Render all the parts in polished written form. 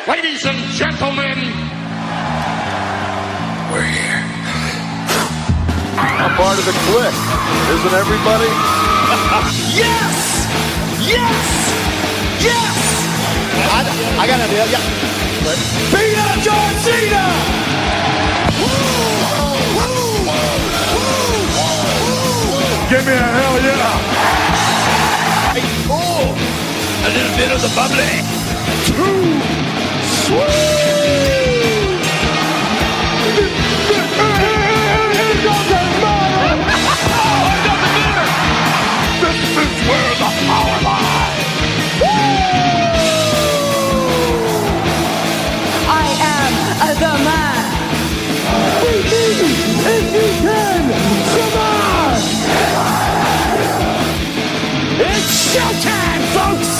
Ladies and gentlemen, we're here. I'm part of the Kliq, isn't everybody? Yes! Yes! Yes! I got an idea, yeah. Beat up John Cena! Give me a hell yeah! Oh, a little bit of the bubbly. Too sweet! This is where the power lies! I am the man. If you can survive! It's showtime, folks!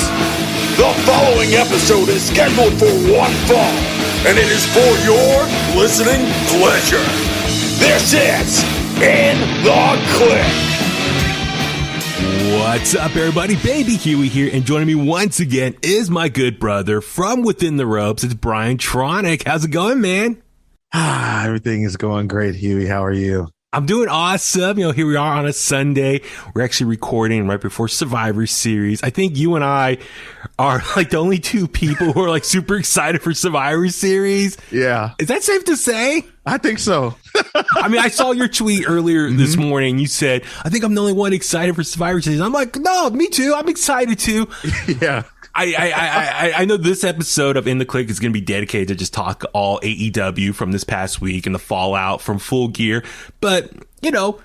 The following episode is scheduled for one fall, and it is for your listening pleasure. This is In The Kliq. What's up, everybody? Baby Huey here, and joining me once again is my good brother from within the ropes. It's Brian Tronic. How's it going, man? Everything is going great, Huey. How are you? I'm doing awesome. You know, here we are on a Sunday. We're actually recording right before Survivor Series. I think you and I are like the only two people who are like super excited for Survivor Series. Yeah. Is that safe to say? I think so. I mean, I saw your tweet earlier this morning. You said, I think I'm the only one excited for Survivor Series. I'm like, no, me too. I'm excited too. Yeah. I know this episode of In The Kliq is going to be dedicated to just talk all AEW from this past week and the fallout from Full Gear. But, you know,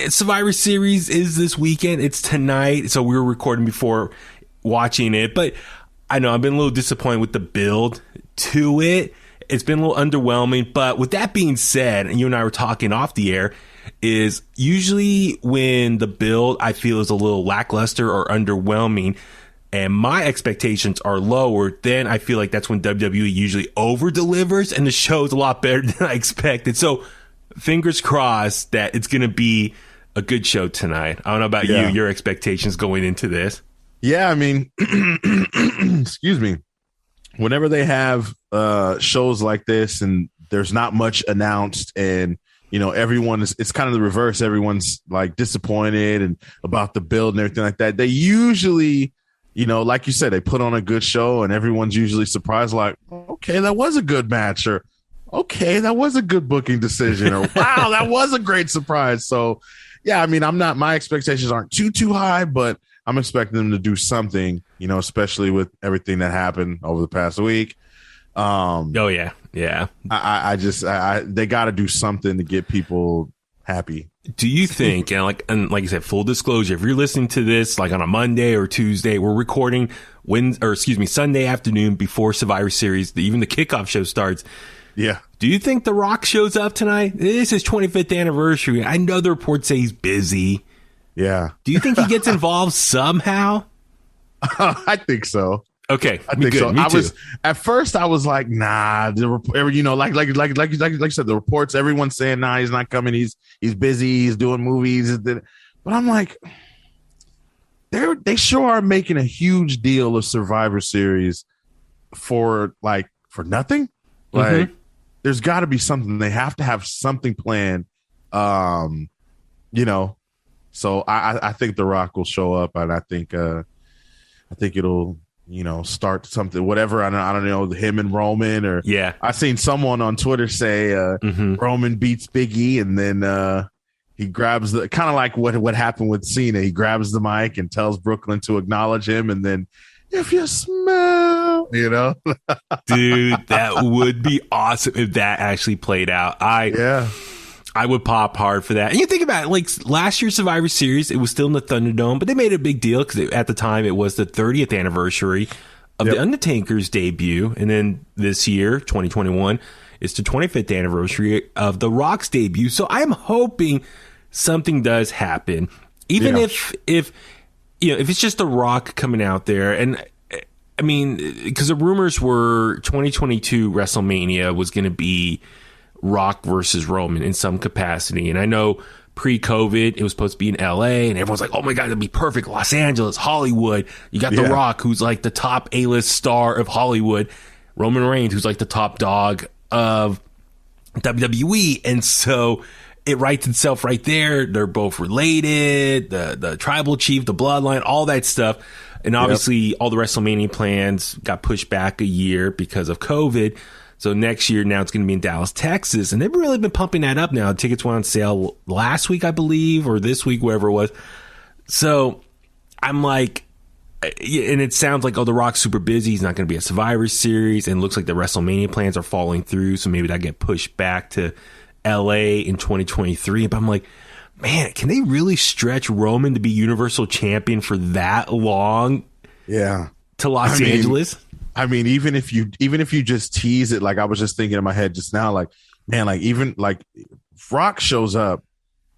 Survivor Series is this weekend. It's tonight. So we were recording before watching it. But I know I've been a little disappointed with the build to it. It's been a little underwhelming. But with that being said, and you and I were talking off the air, is usually when the build I feel is a little lackluster or underwhelming, and my expectations are lower, then I feel like that's when WWE usually over delivers and the show's a lot better than I expected. So fingers crossed that it's going to be a good show tonight. I don't know about you, your expectations going into this. Yeah, I mean, excuse me. Whenever they have shows like this and there's not much announced and, you know, it's kind of the reverse. Everyone's like disappointed and about the build and everything like that. They usually, you know, like you said, they put on a good show and everyone's usually surprised, like, okay, that was a good match, or okay, that was a good booking decision, or wow, that was a great surprise. So, yeah, I mean, my expectations aren't too high, but I'm expecting them to do something, you know, especially with everything that happened over the past week. Yeah. They got to do something to get people happy. Do you think, and like you said, full disclosure, if you're listening to this like on a Monday or Tuesday, we're recording Sunday afternoon before Survivor Series, even the kickoff show starts. Yeah. Do you think The Rock shows up tonight? This is his 25th anniversary. I know the reports say he's busy. Yeah. Do you think he gets involved somehow? I think so. Okay, I think so. Me too. At first I was like, nah. You know, like you said, the reports. Everyone's saying, nah, he's not coming. He's busy. He's doing movies. But I'm like, they sure are making a huge deal of Survivor Series for nothing. Like, there's got to be something. They have to have something planned. You know, so I think The Rock will show up, and I think it'll, you know, start something, whatever. I don't know, him and Roman, or I seen someone on Twitter say Roman beats Big E, and then he grabs the kind of like what happened with Cena. He grabs the mic and tells Brooklyn to acknowledge him, and then if you smell, you know, dude, that would be awesome if that actually played out. I would pop hard for that. And you think about it, like last year's Survivor Series, it was still in the Thunderdome, but they made a big deal because at the time it was the 30th anniversary of The Undertaker's debut. And then this year, 2021, is the 25th anniversary of The Rock's debut. So I'm hoping something does happen. Even if you know, if it's just The Rock coming out there. And I mean, because the rumors were 2022 WrestleMania was going to be Rock versus Roman in some capacity. And I know pre-COVID, it was supposed to be in LA, and everyone's like, oh my God, that'd be perfect. Los Angeles, Hollywood. You got The Rock, who's like the top A-list star of Hollywood. Roman Reigns, who's like the top dog of WWE. And so it writes itself right there. They're both related, the tribal chief, the bloodline, all that stuff. And obviously all the WrestleMania plans got pushed back a year because of COVID. So next year now it's going to be in Dallas, Texas. And they've really been pumping that up now. Tickets went on sale last week, I believe, or this week, wherever it was. So I'm like, and it sounds like, oh, The Rock's super busy. He's not going to be at Survivor Series. And it looks like the WrestleMania plans are falling through. So maybe that get pushed back to LA in 2023. But I'm like, man, can they really stretch Roman to be Universal Champion for that long? Yeah. To Los Angeles? I mean, even if you just tease it, like I was just thinking in my head just now, like, man, like even like if Rock shows up,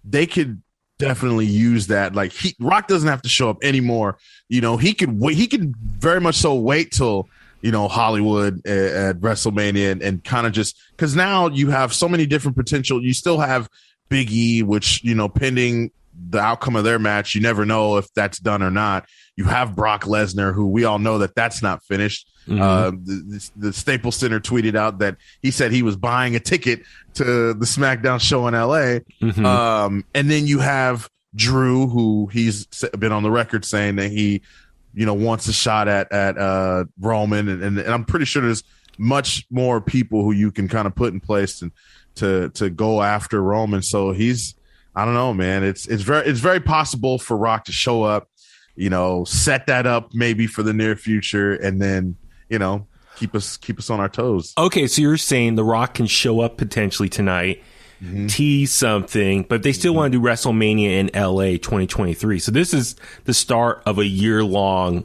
they could definitely use that. Like Rock doesn't have to show up anymore. You know, he could wait. He could very much so wait till, you know, Hollywood at WrestleMania and kind of just because now you have so many different potential. You still have Big E, which, you know, pending the outcome of their match, you never know if that's done or not. You have Brock Lesnar, who we all know that that's not finished. The Staples Center tweeted out that he said he was buying a ticket to the SmackDown show in LA. And then you have Drew, who he's been on the record saying that he, you know, wants a shot at Roman. And I'm pretty sure there's much more people who you can kind of put in place to go after Roman. So I don't know, man. It's very possible for Rock to show up, you know, set that up maybe for the near future, and then, you know, keep us on our toes. Okay, so you're saying The Rock can show up potentially tonight, tease something, but they still want to do WrestleMania in LA 2023. So this is the start of a year-long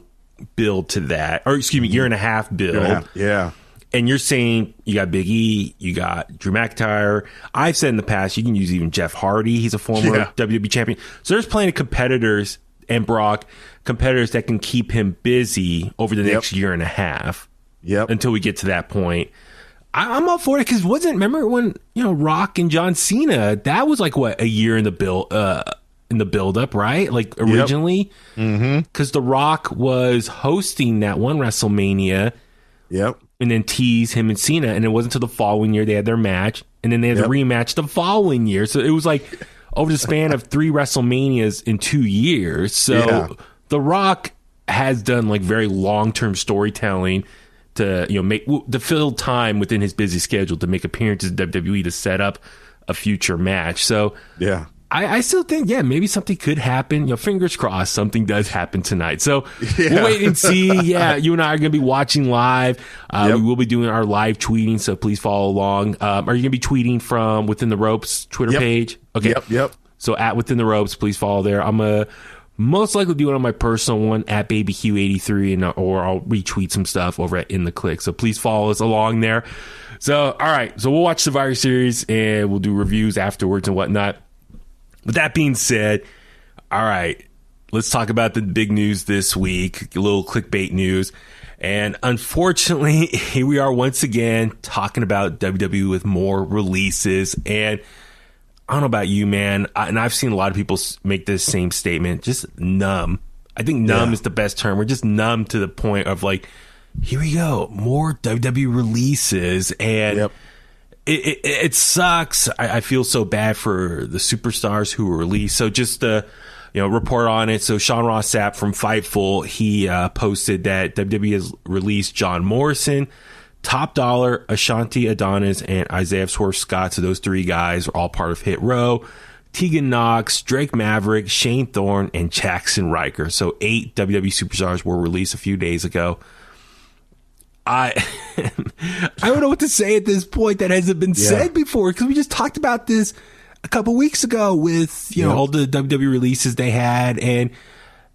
build to that, or excuse me, year and a half build. Yeah. And you're saying you got Big E, you got Drew McIntyre. I've said in the past you can use even Jeff Hardy. He's a former WWE champion. So there's plenty of competitors, and Brock, competitors that can keep him busy over the next year and a half. Until we get to that point. I'm all for it because remember when, you know, Rock and John Cena, that was like what, a year in the build up, right? Like originally, because The Rock was hosting that one WrestleMania. And then tease him and Cena, and it wasn't until the following year they had their match, and then they had the rematch the following year. So it was like over the span of 3 WrestleManias in 2 years. So The Rock has done like very long-term storytelling to, you know, to fill time within his busy schedule to make appearances in WWE to set up a future match. So I still think, maybe something could happen. You know, fingers crossed something does happen tonight. So we'll wait and see. You and I are going to be watching live. We will be doing our live tweeting, so please follow along. Are you going to be tweeting from Within the Ropes Twitter page? Okay. So at Within the Ropes, please follow there. I'm most likely do it on my personal one at Baby Huey 83, or I'll retweet some stuff over at In The Kliq. So please follow us along there. So, all right. So we'll watch Survivor Series and we'll do reviews afterwards and whatnot. With that being said, all right, let's talk about the big news this week, a little clickbait news. And unfortunately, here we are once again talking about WWE with more releases. And I don't know about you, man, and I've seen a lot of people make this same statement, just numb. I think numb is the best term. We're just numb to the point of like, here we go, more WWE releases. And it sucks. I feel so bad for the superstars who were released. So just report on it. So Sean Ross Sapp from Fightful, he posted that WWE has released John Morrison, Top Dollar, Ashanti Adonis, and Isaiah Swerve Scott. So those 3 guys are all part of Hit Row. Tegan Knox, Drake Maverick, Shane Thorne, and Jackson Riker. So 8 WWE superstars were released a few days ago. I don't know what to say at this point that hasn't been said before, because we just talked about this a couple weeks ago with all the WWE releases they had, and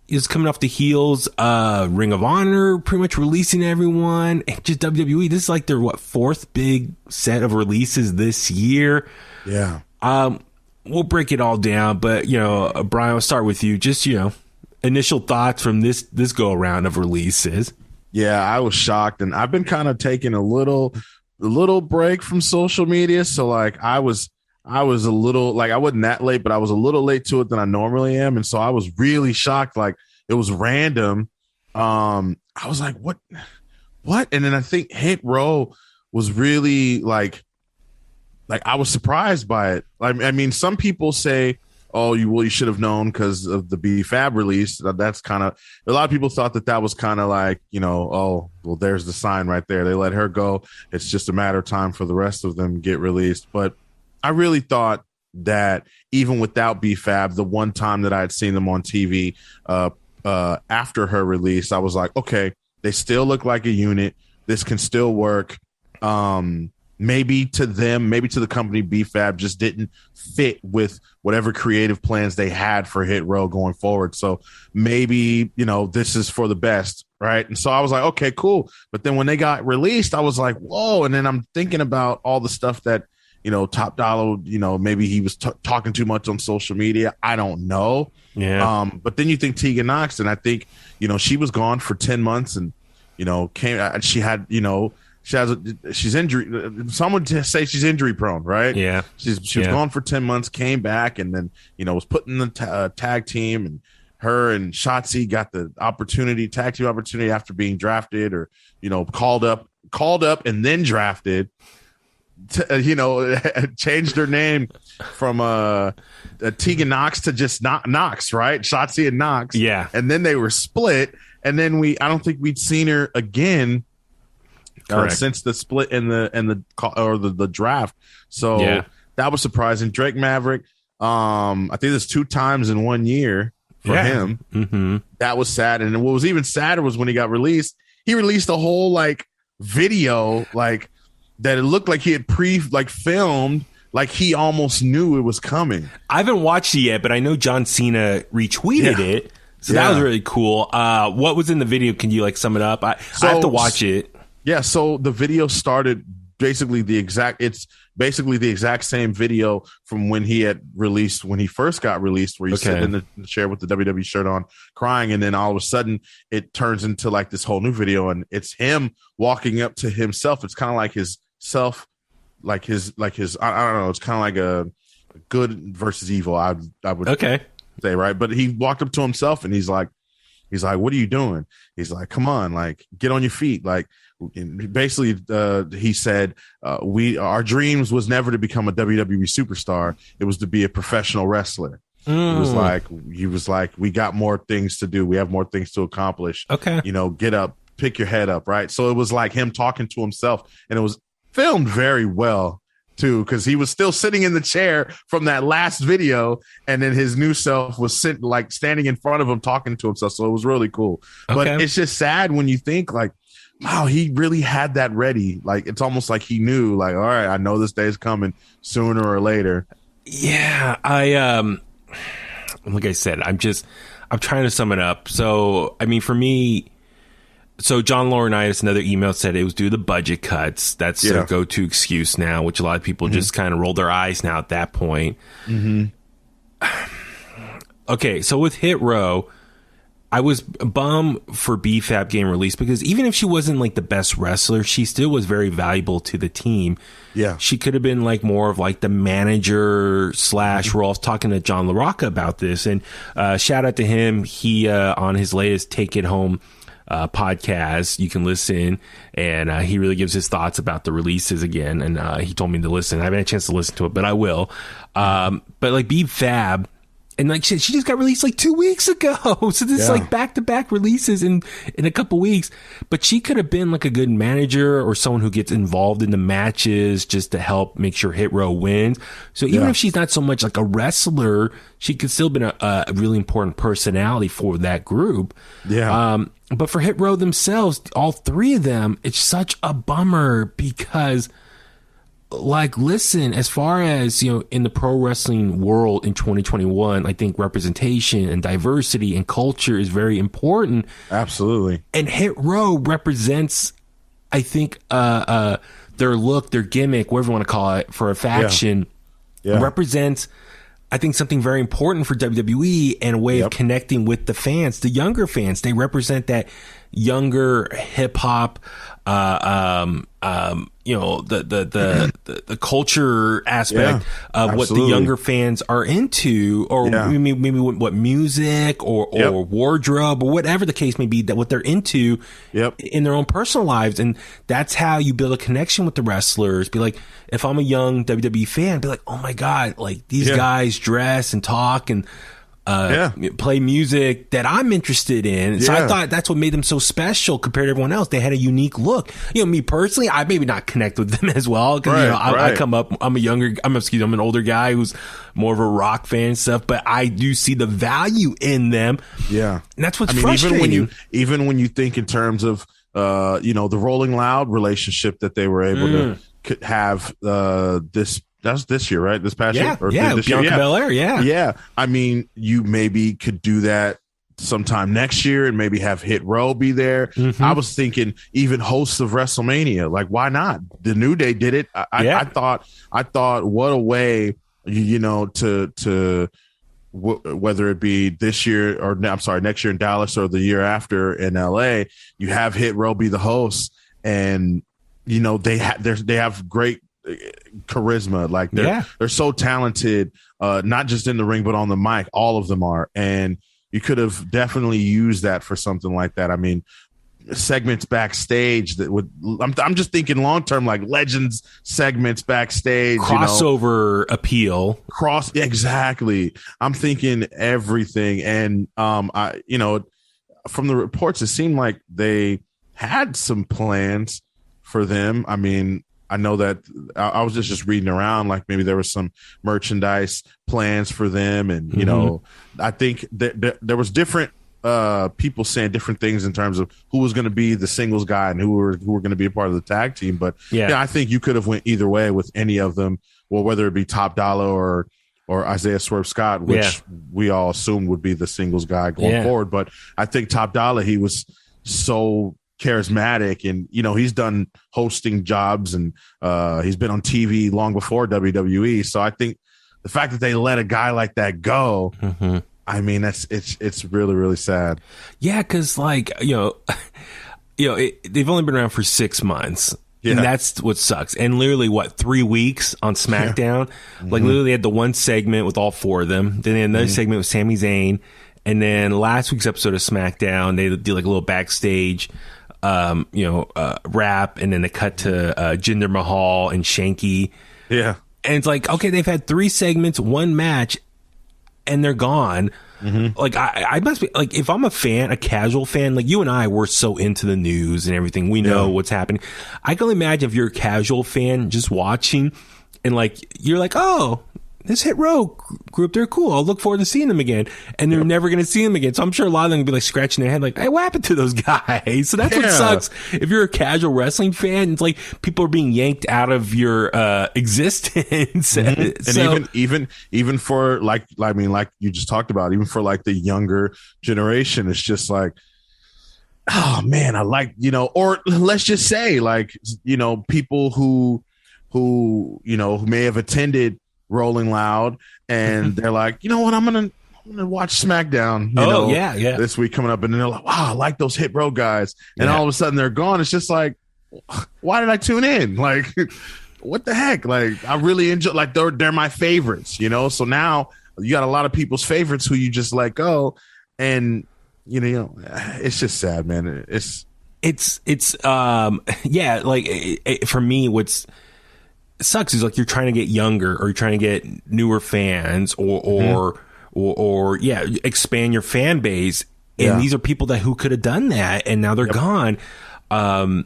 it's coming off the heels Ring of Honor pretty much releasing everyone, and just WWE. This is like their 4th big set of releases this year. We'll break it all down, but Brian, I'll start with you. Just initial thoughts from this go around of releases. Yeah, I was shocked, and I've been kind of taking a little break from social media. So like I was a little, like I wasn't that late, but I was a little late to it than I normally am. And so I was really shocked. Like it was random. I was like, what? And then I think Hit Row was really like I was surprised by it. I mean, some people say, oh, you should have known because of the B-Fab release. That's kind of, a lot of people thought that was kind of like, oh, well, there's the sign right there. They let her go. It's just a matter of time for the rest of them to get released. But I really thought that even without B-Fab, the one time that I had seen them on TV after her release, I was like, okay, they still look like a unit. This can still work. Maybe to them, maybe to the company, B-Fab just didn't fit with whatever creative plans they had for Hit Row going forward. So maybe, this is for the best, right? And so I was like, okay, cool. But then when they got released, I was like, whoa. And then I'm thinking about all the stuff that, Top Dollar, maybe he was talking too much on social media. I don't know. Yeah. But then you think Tegan Nox, and I think, she was gone for 10 months and, she had, she's injury. Some would say she's injury prone, right? Yeah. She was gone for 10 months, came back, and then, was put in the tag team, and her and Shotzi got the tag team opportunity after being drafted or, called up and then drafted. Changed her name from Tegan Nox to just Nox, right? Shotzi and Nox. Yeah. And then they were split. And then I don't think we'd seen her again since the split and the draft. So that was surprising. Drake Maverick, I think there's 2 times in 1 year for him. Mm-hmm. That was sad. And what was even sadder was when he got released, he released a whole video that it looked like he had filmed, like he almost knew it was coming. I haven't watched it yet, but I know John Cena retweeted it. So that was really cool. What was in the video? Can you sum it up? I have to watch it. Yeah. So the video started basically the exact same video from when he had released, when he first got released, where he's sitting in the chair with the WWE shirt on crying. And then all of a sudden it turns into this whole new video, and it's him walking up to himself. It's kind of like his self, like his, I don't know. It's kind of like a good versus evil. I would say, right. But he walked up to himself and he's like, what are you doing? He's like, come on, get on your feet. Basically, he said, our dreams was never to become a WWE superstar. It was to be a professional wrestler. He was like, we got more things to do. We have more things to accomplish. Okay. Get up, pick your head up. Right. So it was like him talking to himself, and it was filmed very well too, because he was still sitting in the chair from that last video, and then his new self was standing in front of him talking to himself. So it was really cool. But it's just sad when you think wow, he really had that ready. It's almost like he knew, all right, I know this day is coming sooner or later. Yeah, like I said, I'm trying to sum it up. So, I mean, for me, John Laurinaitis, another email, said it was due to the budget cuts. That's their go-to excuse now, which a lot of people just kind of roll their eyes now at that point. Mm-hmm. Okay, so with Hit Row, I was bummed for B-Fab getting released, because even if she wasn't the best wrestler, she still was very valuable to the team. Yeah. She could have been more of the manager / role. I was talking to John LaRocca about this, and shout out to him. He, on his latest Take It Home podcast, you can listen, and he really gives his thoughts about the releases again. And he told me to listen. I haven't had a chance to listen to it, but I will. But B-Fab, and she just got released 2 weeks ago. So this is back-to-back releases in a couple weeks. But she could have been a good manager or someone who gets involved in the matches just to help make sure Hit Row wins. So even if she's not so much a wrestler, she could still have been a really important personality for that group. Yeah. But for Hit Row themselves, all 3 of them, it's such a bummer, because listen, as far as, in the pro wrestling world in 2021, I think representation and diversity and culture is very important. Absolutely. And Hit Row represents, I think, their look, their gimmick, whatever you want to call it, for a faction, represents, I think, something very important for WWE and a way of connecting with the fans, the younger fans. They represent that younger hip hop, the the culture aspect of what the younger fans are into, or maybe what music or wardrobe or whatever the case may be, that what they're into in their own personal lives. And that's how you build a connection with the wrestlers. Be like, if I'm a young WWE fan, be like, oh my God, like these guys dress and talk and play music that I'm interested in. So I thought that's what made them so special compared to everyone else. They had a unique look. You know, me personally, I maybe not connect with them as well, because I come up, I'm an older guy who's more of a rock fan and stuff, but I do see the value in them. Yeah. And that's what's frustrating. Even when you think in terms of the Rolling Loud relationship that they were able to have this year, right? This past year? This Bianca year? Belair, Yeah. I mean, you maybe could do that sometime next year and maybe have Hit Row be there. Mm-hmm. I was thinking even hosts of WrestleMania. Like, why not? The New Day did it. I thought what a way, to whether it be this year or next year in Dallas or the year after in LA, you have Hit Row be the host, and they have great charisma. Like they're so talented, not just in the ring but on the mic. All of them are, and you could have definitely used that for something like that. I mean, segments backstage that would, I'm just thinking long term, like Legends segments backstage, crossover appeal. Exactly. I'm thinking everything, and from the reports, it seemed like they had some plans for them. I mean, I know that I was just reading around, like maybe there was some merchandise plans for them, and I think that there was different people saying different things in terms of who was going to be the singles guy and who were going to be a part of the tag team. But I think you could have went either way with any of them, well, whether it be Top Dollar or Isaiah Swerve Scott, which we all assumed would be the singles guy going forward. But I think Top Dollar, he was so charismatic, and he's done hosting jobs, and he's been on TV long before WWE. So I think the fact that they let a guy like that go, I mean, it's really, really sad. Yeah, because they've only been around for 6 months. Yeah. And that's what sucks. And literally, 3 weeks on SmackDown? Like, literally, they had the one segment with all 4 of them. Then they had another segment with Sami Zayn. And then last week's episode of SmackDown, they did like a little backstage rap, and then they cut to Jinder Mahal and Shanky. Yeah. And it's like, okay, they've had 3 segments, 1 match, and they're gone. Like, I must be, like, if I'm a fan, a casual fan, like you and I, we're so into the news and everything. We know what's happening. I can only imagine if you're a casual fan just watching, and like, you're like, oh, this Hit Row group, they're cool. I'll look forward to seeing them again. And they're never going to see them again. So I'm sure a lot of them will be like scratching their head like, hey, what happened to those guys? So that's what sucks. If you're a casual wrestling fan, it's like people are being yanked out of your existence. And so, even for like you just talked about, even for like the younger generation, it's just like, oh man, I like, or let's just say like, people who may have attended Rolling Loud, and they're like, you know what, I'm gonna watch SmackDown this week coming up, and then they're like, wow, I like those Hit Row guys, and all of a sudden they're gone. It's just like, why did I tune in? Like, what the heck? Like, I really enjoy, like, they're my favorites, so now you got a lot of people's favorites who you just let go, and it's just sad, man. For me, what's sucks is like you're trying to get younger, or you're trying to get newer fans, or expand your fan base, and these are people who could have done that, and now they're gone. I know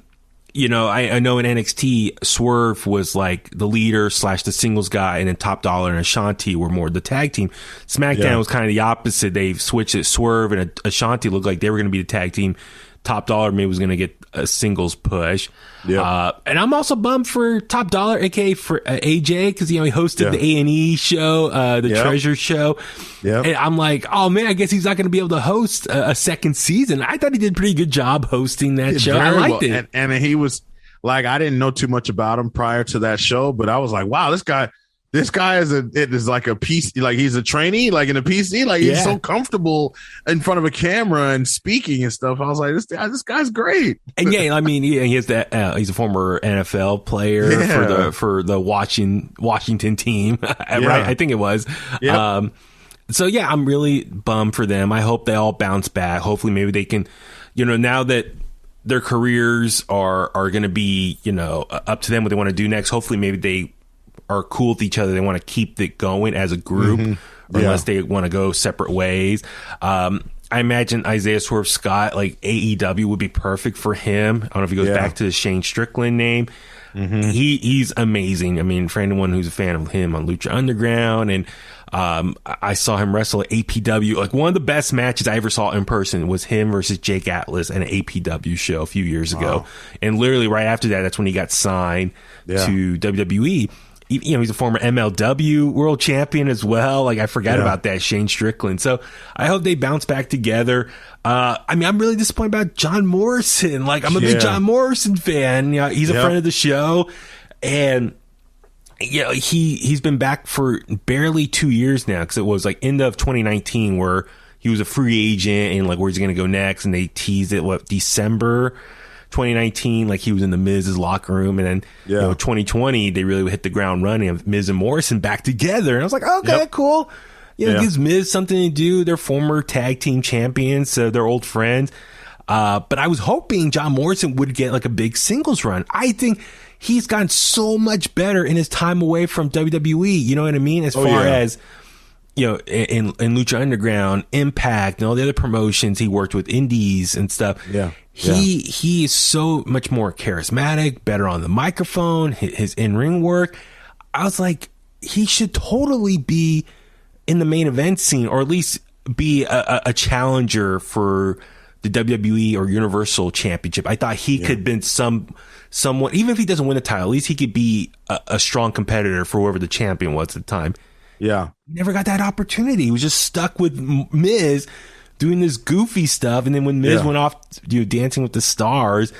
in NXT, Swerve was like the leader / the singles guy, and then Top Dollar and Ashanti were more the tag team. SmackDown was kind of the opposite. They've switched it. Swerve and Ashanti looked like they were going to be the tag team. Top Dollar maybe was going to get a singles push. And I'm also bummed for Top Dollar, aka for AJ, because he hosted the A&E show, the Treasure show. And I'm like, oh man, I guess he's not going to be able to host a second season. I thought he did a pretty good job hosting that show. I liked it. And he was like, I didn't know too much about him prior to that show, but I was like, wow, this guy this guy is like a PC, like he's a trainee, like in a PC, like he's so comfortable in front of a camera and speaking and stuff. I was like, this guy's great. And I mean, he has that. He's a former NFL player for the Washington team, right? I think it was. Yep. So yeah, I'm really bummed for them. I hope they all bounce back. Hopefully, maybe they can, now that their careers are going to be, up to them what they want to do next. Hopefully, maybe they are cool with each other. They want to keep it going as a group, unless they want to go separate ways. I imagine Isaiah Swerve Scott, like AEW, would be perfect for him. I don't know if he goes back to the Shane Strickland name. He's amazing. I mean, for anyone who's a fan of him on Lucha Underground, and I saw him wrestle at APW. Like, one of the best matches I ever saw in person was him versus Jake Atlas at an APW show a few years ago. And literally right after that, that's when he got signed to WWE. He's a former MLW world champion as well. Like, I forgot about that, Shane Strickland. So I hope they bounce back together. I mean, I'm really disappointed about John Morrison. Like, I'm a big John Morrison fan. He's a friend of the show, and he's been back for barely 2 years now, because it was like end of 2019 where he was a free agent, and like, where's he going to go next? And they teased it December 2019, like he was in the Miz's locker room, and then 2020 they really hit the ground running of Miz and Morrison back together, and I was like, okay, cool. It gives Miz something to do. They're former tag team champions, so they're old friends. But I was hoping John Morrison would get like a big singles run. I think he's gotten so much better in his time away from WWE. You know what I mean? As far as in Lucha Underground, Impact, and all the other promotions he worked with, indies and stuff. He is so much more charismatic, better on the microphone, his in-ring work. I was like, he should totally be in the main event scene, or at least be a challenger for the WWE or Universal Championship. I thought he could have been someone, even if he doesn't win the title, at least he could be a strong competitor for whoever the champion was at the time. Yeah. He never got that opportunity. He was just stuck with Miz doing this goofy stuff. And then when Miz went off, Dancing with the Stars,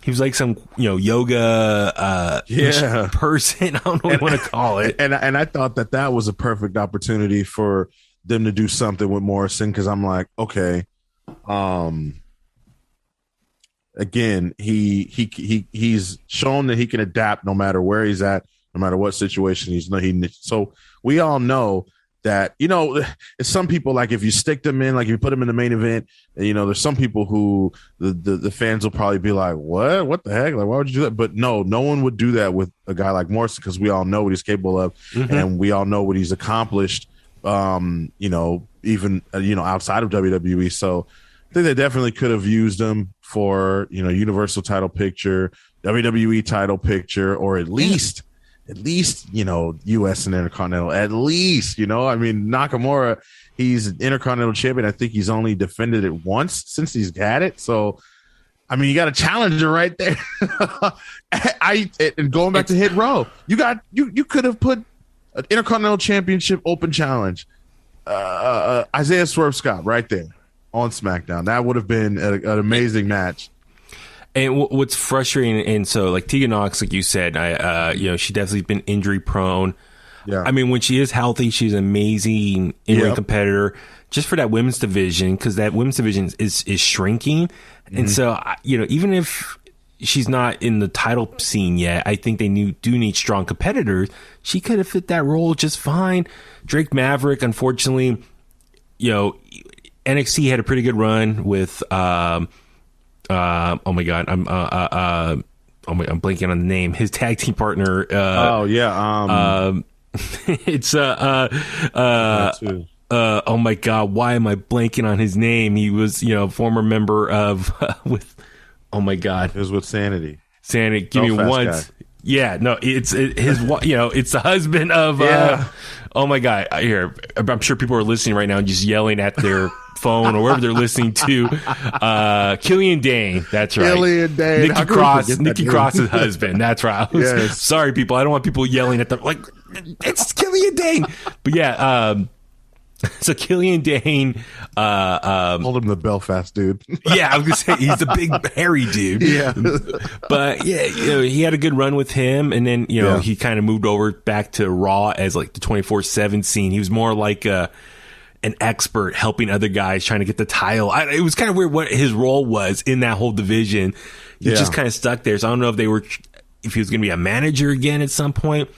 he was like some, yoga person. I don't know what you want to call it. And I thought that was a perfect opportunity for them to do something with Morrison, because I'm like, okay, again, he's shown that he can adapt no matter where he's at, no matter what situation he's in. So we all know that, it's some people, like, if you stick them in, like if you put them in the main event, there's some people who the fans will probably be like, what the heck? Like, why would you do that? But no one would do that with a guy like Morrison, because we all know what he's capable of, and we all know what he's accomplished, even, outside of WWE. So I think they definitely could have used him for, Universal title picture, WWE title picture, or at least, U.S. and Intercontinental, at least, I mean, Nakamura, he's an Intercontinental champion. I think he's only defended it once since he's had it. So, I mean, you got a challenger right there. And going back to Hit Row, you could have put an Intercontinental Championship Open Challenge, Isaiah Swerve Scott right there on SmackDown. That would have been an amazing match. And what's frustrating, and so like Tegan Nox, like you said, she definitely been injury prone. Yeah, I mean, when she is healthy, she's an amazing in-ring competitor. Just for that women's division, because that women's division is shrinking, and so even if she's not in the title scene yet, I think they do need strong competitors. She could have fit that role just fine. Drake Maverick, unfortunately, NXT had a pretty good run with. Oh my God, I'm blanking on the name. His tag team partner. It's oh my God, why am I blanking on his name? He was, former member of with. Oh my God, it was with Sanity. Sanity, give me one. Guy. Yeah, no, it's his. It's the husband of. Oh my God, here, I'm sure people are listening right now and just yelling at their phone or wherever they're listening to. Killian Dane, that's right. Killian Dane, Nikki Cross's husband. That's right. Sorry, people. I don't want people yelling at them like it's Killian Dane. But yeah, So Killian Dane, Called him the Belfast dude. yeah, I was gonna say he's a big hairy dude. Yeah, but yeah, he had a good run with him, and then he kind of moved over back to Raw as like the 24/7 scene. He was more like an expert helping other guys trying to get the title. It was kind of weird what his role was in that whole division. He just kind of stuck there. So I don't know if he was going to be a manager again at some point.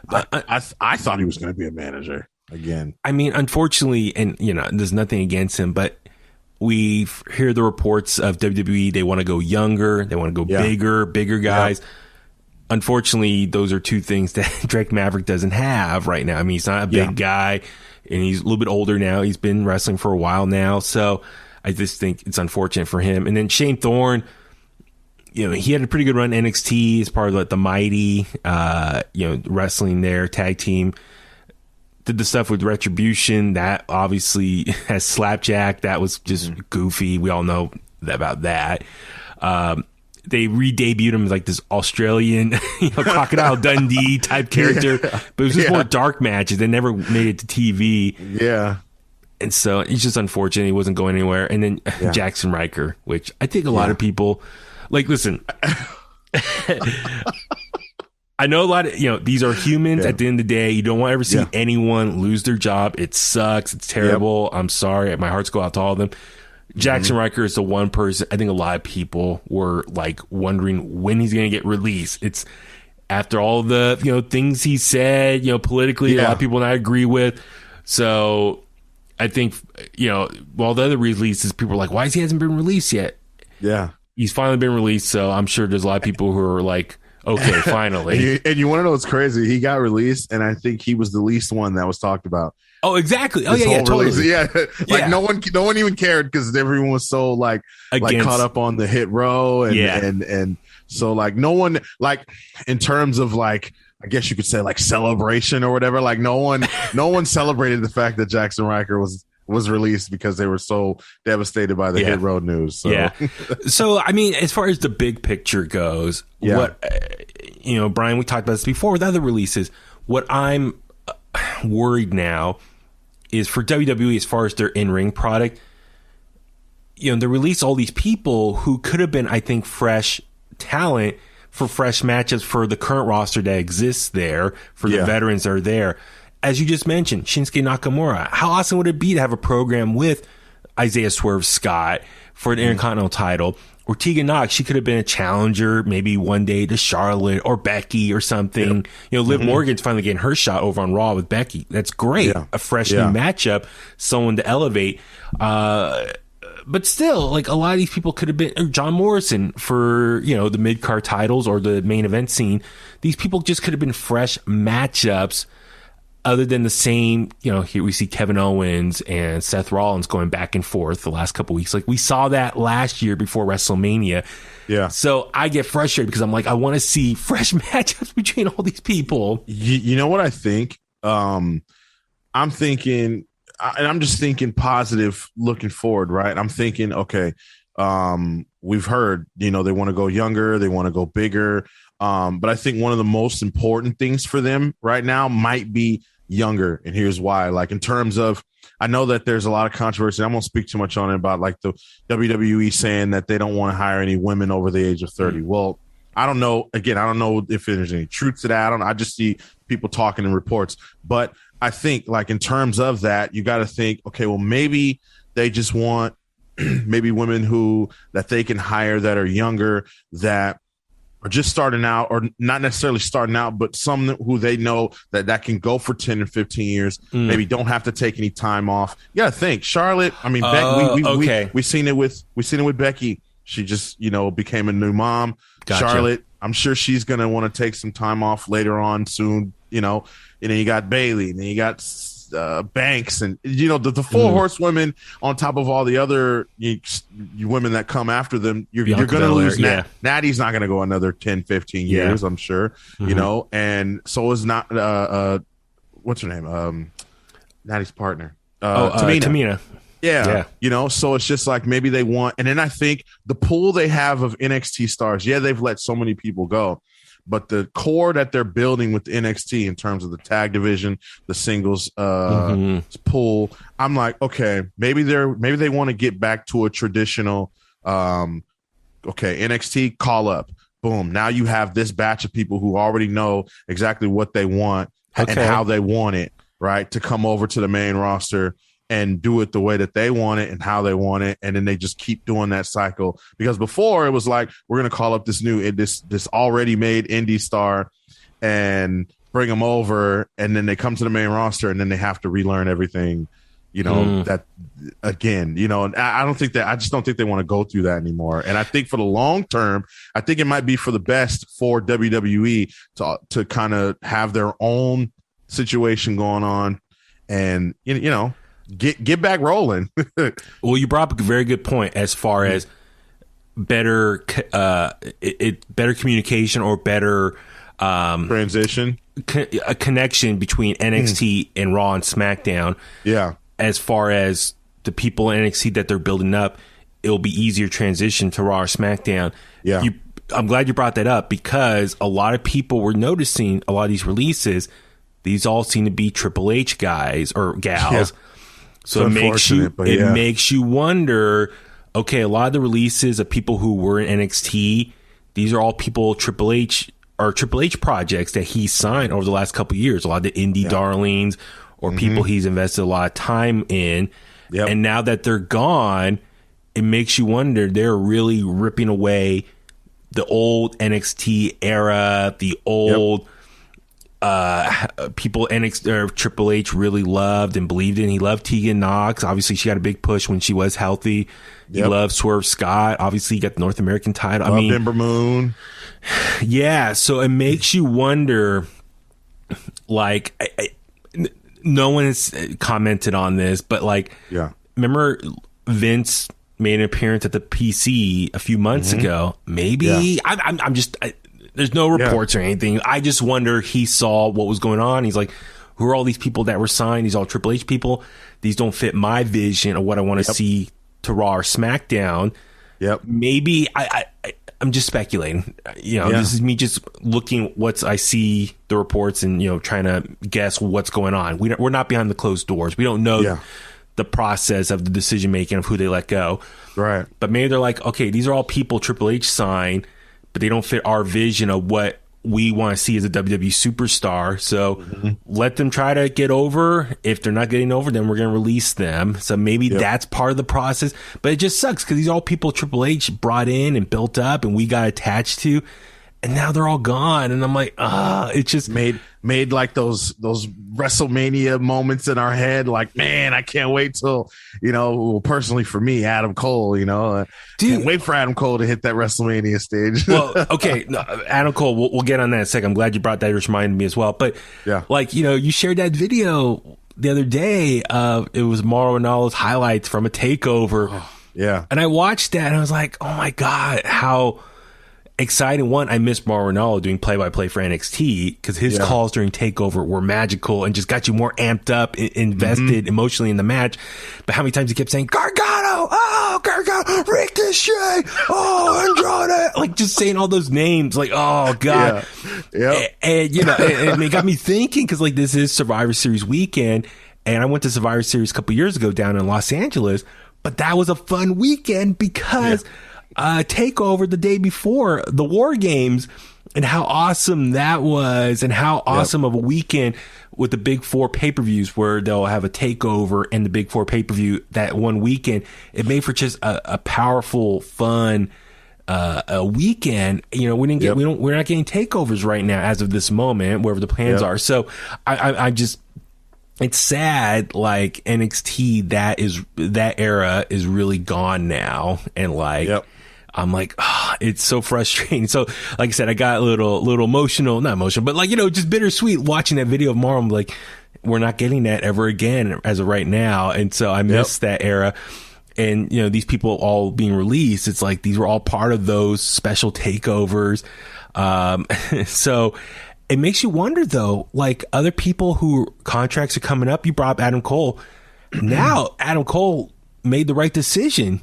But I thought he was going to be a manager again. I mean, unfortunately, and there's nothing against him, but we hear the reports of WWE. They want to go younger. They want to go bigger guys. Yeah. Unfortunately, those are two things that Drake Maverick doesn't have right now. I mean, he's not a big guy, and he's a little bit older now. He's been wrestling for a while now. So I just think it's unfortunate for him. And then Shane Thorne, he had a pretty good run in NXT as part of the Mighty, wrestling there, tag team. Did the stuff with Retribution. That obviously has Slapjack. That was just goofy. We all know about that. They re-debuted him as like this Australian, Crocodile Dundee type character. But it was just more dark matches. They never made it to TV. Yeah. And so it's just unfortunate he wasn't going anywhere. And then Jackson Riker, which I think a lot of people... Like, listen, I know a lot of, these are humans at the end of the day. You don't want to ever see anyone lose their job. It sucks. It's terrible. I'm sorry. My hearts go out to all of them. Jackson Riker is the one person, I think a lot of people were like wondering when he's going to get released. It's after all the, things he said, politically, a lot of people not agree with. So I think, while the other releases, people are like, why hasn't been released yet? Yeah. He's finally been released, so I'm sure there's a lot of people who are like, okay, finally. and you want to know what's crazy? He got released, and I think he was the least one that was talked about. Oh, exactly. Oh, yeah, totally. Yeah, no one even cared because everyone was so like caught up on the Hit Row, and so like no one like in terms of like I guess you could say like celebration or whatever. Like no one celebrated the fact that Jackson Riker was released because they were so devastated by the Hit Row news. So. Yeah. So, I mean, as far as the big picture goes, what, Brian, we talked about this before with other releases. What I'm worried now is for WWE, as far as their in-ring product, they release all these people who could have been, I think, fresh talent for fresh matchups for the current roster that exists there, for the veterans that are there. As you just mentioned, Shinsuke Nakamura. How awesome would it be to have a program with Isaiah Swerve Scott for the Intercontinental title? Or Tegan Nox, she could have been a challenger maybe one day to Charlotte or Becky or something. Liv Morgan's finally getting her shot over on Raw with Becky. That's great. A fresh new matchup, someone to elevate. But still, like a lot of these people could have been John Morrison for, the mid-card titles or the main event scene. These people just could have been fresh matchups. Other than the same, here we see Kevin Owens and Seth Rollins going back and forth the last couple weeks. Like we saw that last year before WrestleMania. Yeah. So I get frustrated because I'm like, I want to see fresh matchups between all these people. You know what I think? I'm thinking, and I'm just thinking positive looking forward, right? I'm thinking, okay, we've heard, they want to go younger, they want to go bigger. But I think one of the most important things for them right now might be younger. And here's why. Like in terms of, I know that there's a lot of controversy. I won't speak too much on it about like the WWE saying that they don't want to hire any women over the age of 30. Well, I don't know. Again, I don't know if there's any truth to that. I just see people talking in reports. But I think like in terms of that, you got to think, okay, well, maybe they just want maybe women that they can hire that are younger, that are just starting out, or not necessarily starting out, but some who they know that can go for 10 or 15 years, maybe don't have to take any time off. You got to think, Charlotte. I mean, we've seen it with Becky. She just, became a new mom. Gotcha. Charlotte, I'm sure she's going to want to take some time off later on soon, and then you got Bayley, and then you got Banks, and the four horsewomen on top of all the other you women that come after them. You're going to lose. Natty's not going to go another 10, 15 years, I'm sure. And so is not what's her name? Natty's partner, Tamina. Yeah. So it's just like maybe they want, and then I think the pool they have of NXT stars, they've let so many people go, but the core that they're building with NXT in terms of the tag division, the singles pool, I'm like, okay, maybe they want to get back to a traditional NXT call up. Boom. Now you have this batch of people who already know exactly what they want and how they want it, right? To come over to the main roster and do it the way that they want it and how they want it. And then they just keep doing that cycle. Because before it was like, we're going to call up this already made indie star and bring them over. And then they come to the main roster and then they have to relearn everything, that again, and I just don't think they want to go through that anymore. And I think for the long term, I think it might be for the best for WWE to kind of have their own situation going on and, get back rolling. Well, you brought up a very good point as far as better communication or better transition, a connection between NXT and Raw and SmackDown. Yeah. As far as the people in NXT that they're building up, it'll be easier transition to Raw or SmackDown. Yeah. I'm glad you brought that up because a lot of people were noticing a lot of these releases. These all seem to be Triple H guys or gals. Yeah. So it makes you wonder, okay, a lot of the releases of people who were in NXT, these are all people Triple H projects that he signed over the last couple of years. A lot of the indie darlings or people he's invested a lot of time in. Yep. And now that they're gone, it makes you wonder, they're really ripping away the old NXT era, the old people Triple H really loved and believed in. He loved Tegan Knox. Obviously, she got a big push when she was healthy. He loved Swerve Scott. Obviously, he got the North American title. Loved Ember Moon. Yeah, so it makes you wonder, like, no one has commented on this, but remember Vince made an appearance at the PC a few months ago. Maybe I'm just there's no reports or anything. I just wonder, he saw what was going on. He's like, who are all these people that were signed? These all Triple H people. These don't fit my vision of what I want to see to Raw or SmackDown. Yep. Maybe I'm just speculating. This is me just looking I see the reports and trying to guess what's going on. We're not behind the closed doors. We don't know the process of the decision making of who they let go. Right. But maybe they're like, okay, these are all people Triple H signed, but they don't fit our vision of what we want to see as a WWE superstar. So let them try to get over. If they're not getting over, then we're going to release them. So maybe that's part of the process. But it just sucks because these are all people Triple H brought in and built up and we got attached to. And now they're all gone. And I'm like, it just made like those WrestleMania moments in our head. Like, man, I can't wait till, personally for me, Adam Cole, can't wait for Adam Cole to hit that WrestleMania stage. Well, okay. No, Adam Cole, we'll get on that in a second. I'm glad you brought that. It reminded me as well. But you shared that video the other day. It was Mauro Ranallo's highlights from a takeover. Oh, yeah. And I watched that and I was like, oh my God, how exciting. One, I missed Mauro Ranallo doing play-by-play for NXT because his calls during TakeOver were magical and just got you more amped up, invested emotionally in the match. But how many times he kept saying, Gargano, Ricochet, Andrade, like just saying all those names, like, oh God. Yeah. And it got me thinking because like this is Survivor Series weekend and I went to Survivor Series a couple years ago down in Los Angeles, but that was a fun weekend because TakeOver the day before the War Games and how awesome that was and how awesome of a weekend with the Big Four pay-per-views where they'll have a TakeOver and the Big Four pay-per-view that one weekend. It made for just a powerful, fun a weekend. We're not getting takeovers right now as of this moment, wherever the plans are. So I just, it's sad, like NXT, that era is really gone now. And like, I'm like, it's so frustrating. So, like I said, I got a little emotional, not emotional, but like, just bittersweet watching that video of Mauro. I'm like, we're not getting that ever again as of right now. And so I miss that era. And, these people all being released, it's like these were all part of those special takeovers. So it makes you wonder, though, like other people who contracts are coming up. You brought up Adam Cole. Now, Adam Cole made the right decision.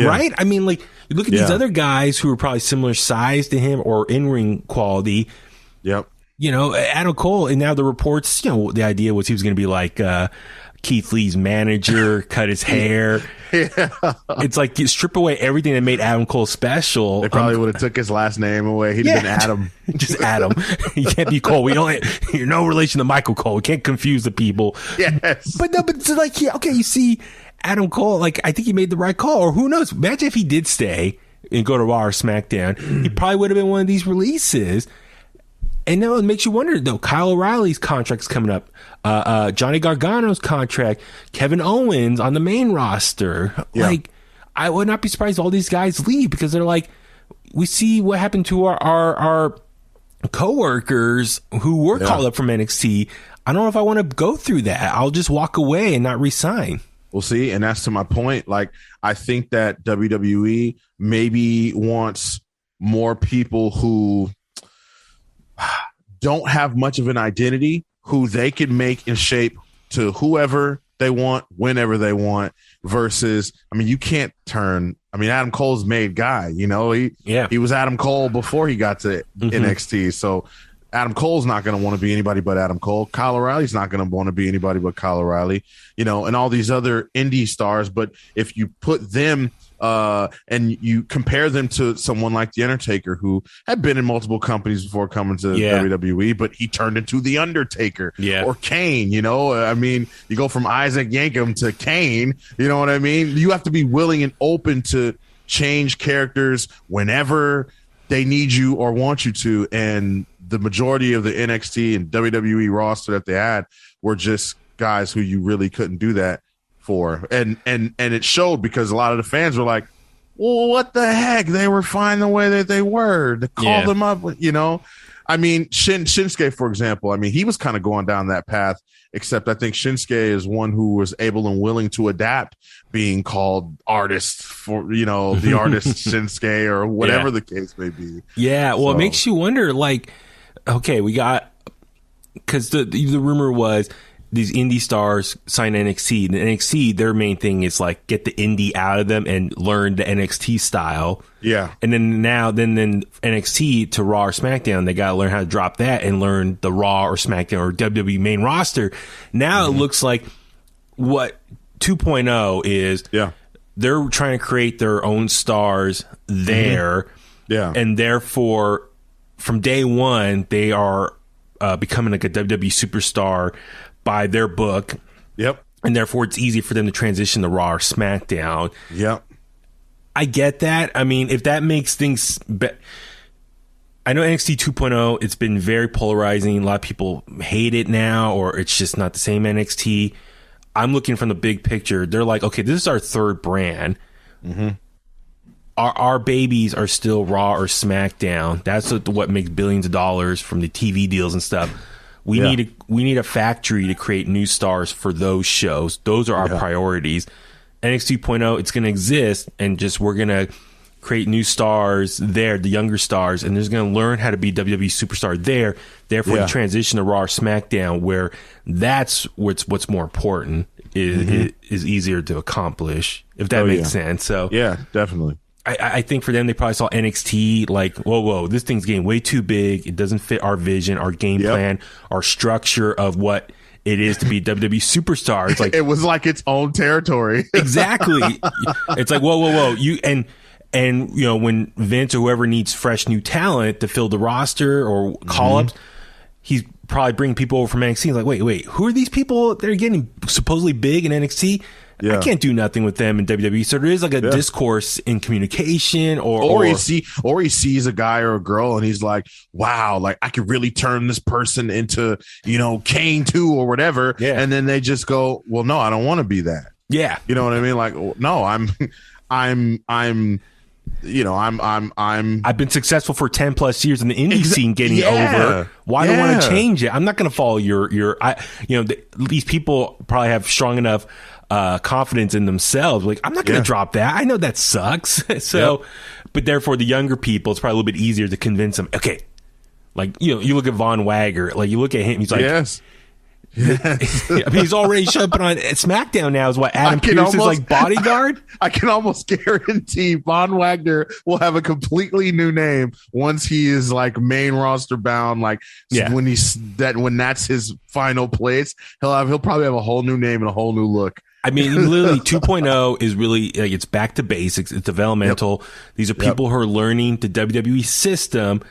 right? I mean, like, you look at these other guys who are probably similar size to him or in-ring quality. Yep. You know, Adam Cole, and now the reports, you know, the idea was he was going to be like Keith Lee's manager, cut his hair. It's like you strip away everything that made Adam Cole special. They probably would have took his last name away. He'd have been Adam. Just Adam. You can't be Cole. You're no relation to Michael Cole. We can't confuse the people. Yes. But it's like, okay, you see Adam Cole, like, I think he made the right call. Or who knows? Imagine if he did stay and go to Raw or SmackDown. He probably would have been one of these releases. And now it makes you wonder, though. Kyle O'Reilly's contract's coming up. Johnny Gargano's contract. Kevin Owens on the main roster. Yeah. Like, I would not be surprised if all these guys leave because they're like, we see what happened to our coworkers who were called up from NXT. I don't know if I want to go through that. I'll just walk away and not resign. We'll see. And that's to my point. Like, I think that WWE maybe wants more people who don't have much of an identity, who they can make and shape to whoever they want, whenever they want, versus, I mean, you can't turn, I mean, Adam Cole's made guy, you know, he was Adam Cole before he got to NXT. So Adam Cole's not going to want to be anybody but Adam Cole. Kyle O'Reilly's not going to want to be anybody but Kyle O'Reilly, you know, and all these other indie stars. But if you put them and you compare them to someone like The Undertaker, who had been in multiple companies before coming to WWE, but he turned into The Undertaker, or Kane, you know, I mean, you go from Isaac Yankem to Kane, you know what I mean? You have to be willing and open to change characters whenever they need you or want you to. And the majority of the NXT and WWE roster that they had were just guys who you really couldn't do that for. And it showed because a lot of the fans were like, well, what the heck? They were fine the way that they were. To call them up, you know? I mean, Shinsuke, for example, I mean, he was kind of going down that path, except I think Shinsuke is one who was able and willing to adapt being called artist for, you know, the artist Shinsuke or whatever the case may be. Yeah, well, it makes you wonder, like, okay, we got, because the rumor was these indie stars sign NXT. And NXT, their main thing is like get the indie out of them and learn the NXT style. Yeah. And then then NXT to Raw or SmackDown, they got to learn how to drop that and learn the Raw or SmackDown or WWE main roster. Now it looks like what 2.0 is. Yeah. They're trying to create their own stars there. Yeah. And therefore, from day one, they are becoming like a WWE superstar by their book. Yep. And therefore, it's easy for them to transition to Raw or SmackDown. Yep. I get that. I mean, if that makes things I know NXT 2.0, it's been very polarizing. A lot of people hate it now, or it's just not the same NXT. I'm looking from the big picture. They're like, okay, this is our third brand. Mm-hmm. Our babies are still Raw or SmackDown. That's what makes billions of dollars from the TV deals and stuff. We need a factory to create new stars for those shows. Those are our priorities. NXT 2.0, it's going to exist, and just we're going to create new stars there, the younger stars, and they're going to learn how to be WWE superstar there. Therefore, the transition to Raw or SmackDown, where that's what's more important, is easier to accomplish, if that makes sense. So yeah, definitely. I think for them, they probably saw NXT like, whoa, this thing's getting way too big. It doesn't fit our vision, our game plan, our structure of what it is to be WWE superstar. It's like it was like its own territory. Exactly. It's like, whoa. You and you know, when Vince or whoever needs fresh new talent to fill the roster or call-ups, he's probably bringing people over from NXT. He's like, wait, who are these people that are getting supposedly big in NXT? I can't do nothing with them in WWE. So there is like a discourse in communication, or he sees a guy or a girl and he's like, wow, like I could really turn this person into, you know, Kane 2 or whatever. Yeah. And then they just go, well, no, I don't want to be that. Yeah. You know what I mean? Like, no, I've been successful for 10 plus years in the indie scene getting over. Why do I want to change it? I'm not going to follow these people probably have strong enough confidence in themselves. Like, I'm not going to drop that. I know that sucks. So, but therefore the younger people, it's probably a little bit easier to convince them. Okay. Like, you know, you look at Von Wagner, like you look at him, he's like, Yes. I mean, he's already showing up on SmackDown now. Is what Adam Pearce is like bodyguard. I can almost guarantee Von Wagner will have a completely new name once he is like main roster bound. Like when that's his final place, he'll probably have a whole new name and a whole new look. I mean, literally 2.0 is really like it's back to basics. It's developmental. Yep. These are people who are learning the WWE system.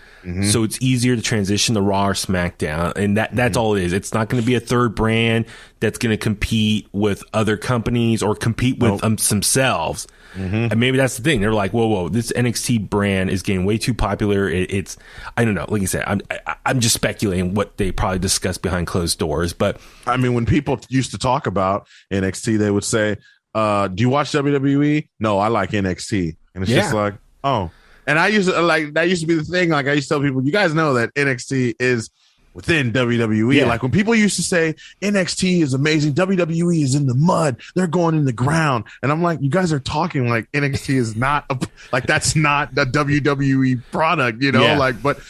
So it's easier to transition to Raw or SmackDown. And that's all it is. It's not going to be a third brand that's going to compete with other companies or compete with themselves. And maybe that's the thing. They're like, whoa, this NXT brand is getting way too popular. It's I don't know. Like you said, I'm just speculating what they probably discussed behind closed doors. But I mean, when people used to talk about NXT, they would say, do you watch WWE? No, I like NXT. And it's just like, oh. And I used to that used to be the thing. Like I used to tell people, you guys know that NXT is within WWE. Yeah. Like when people used to say NXT is amazing, WWE is in the mud, they're going in the ground. And I'm like, you guys are talking like NXT is not like that's not the WWE product, you know? Like, but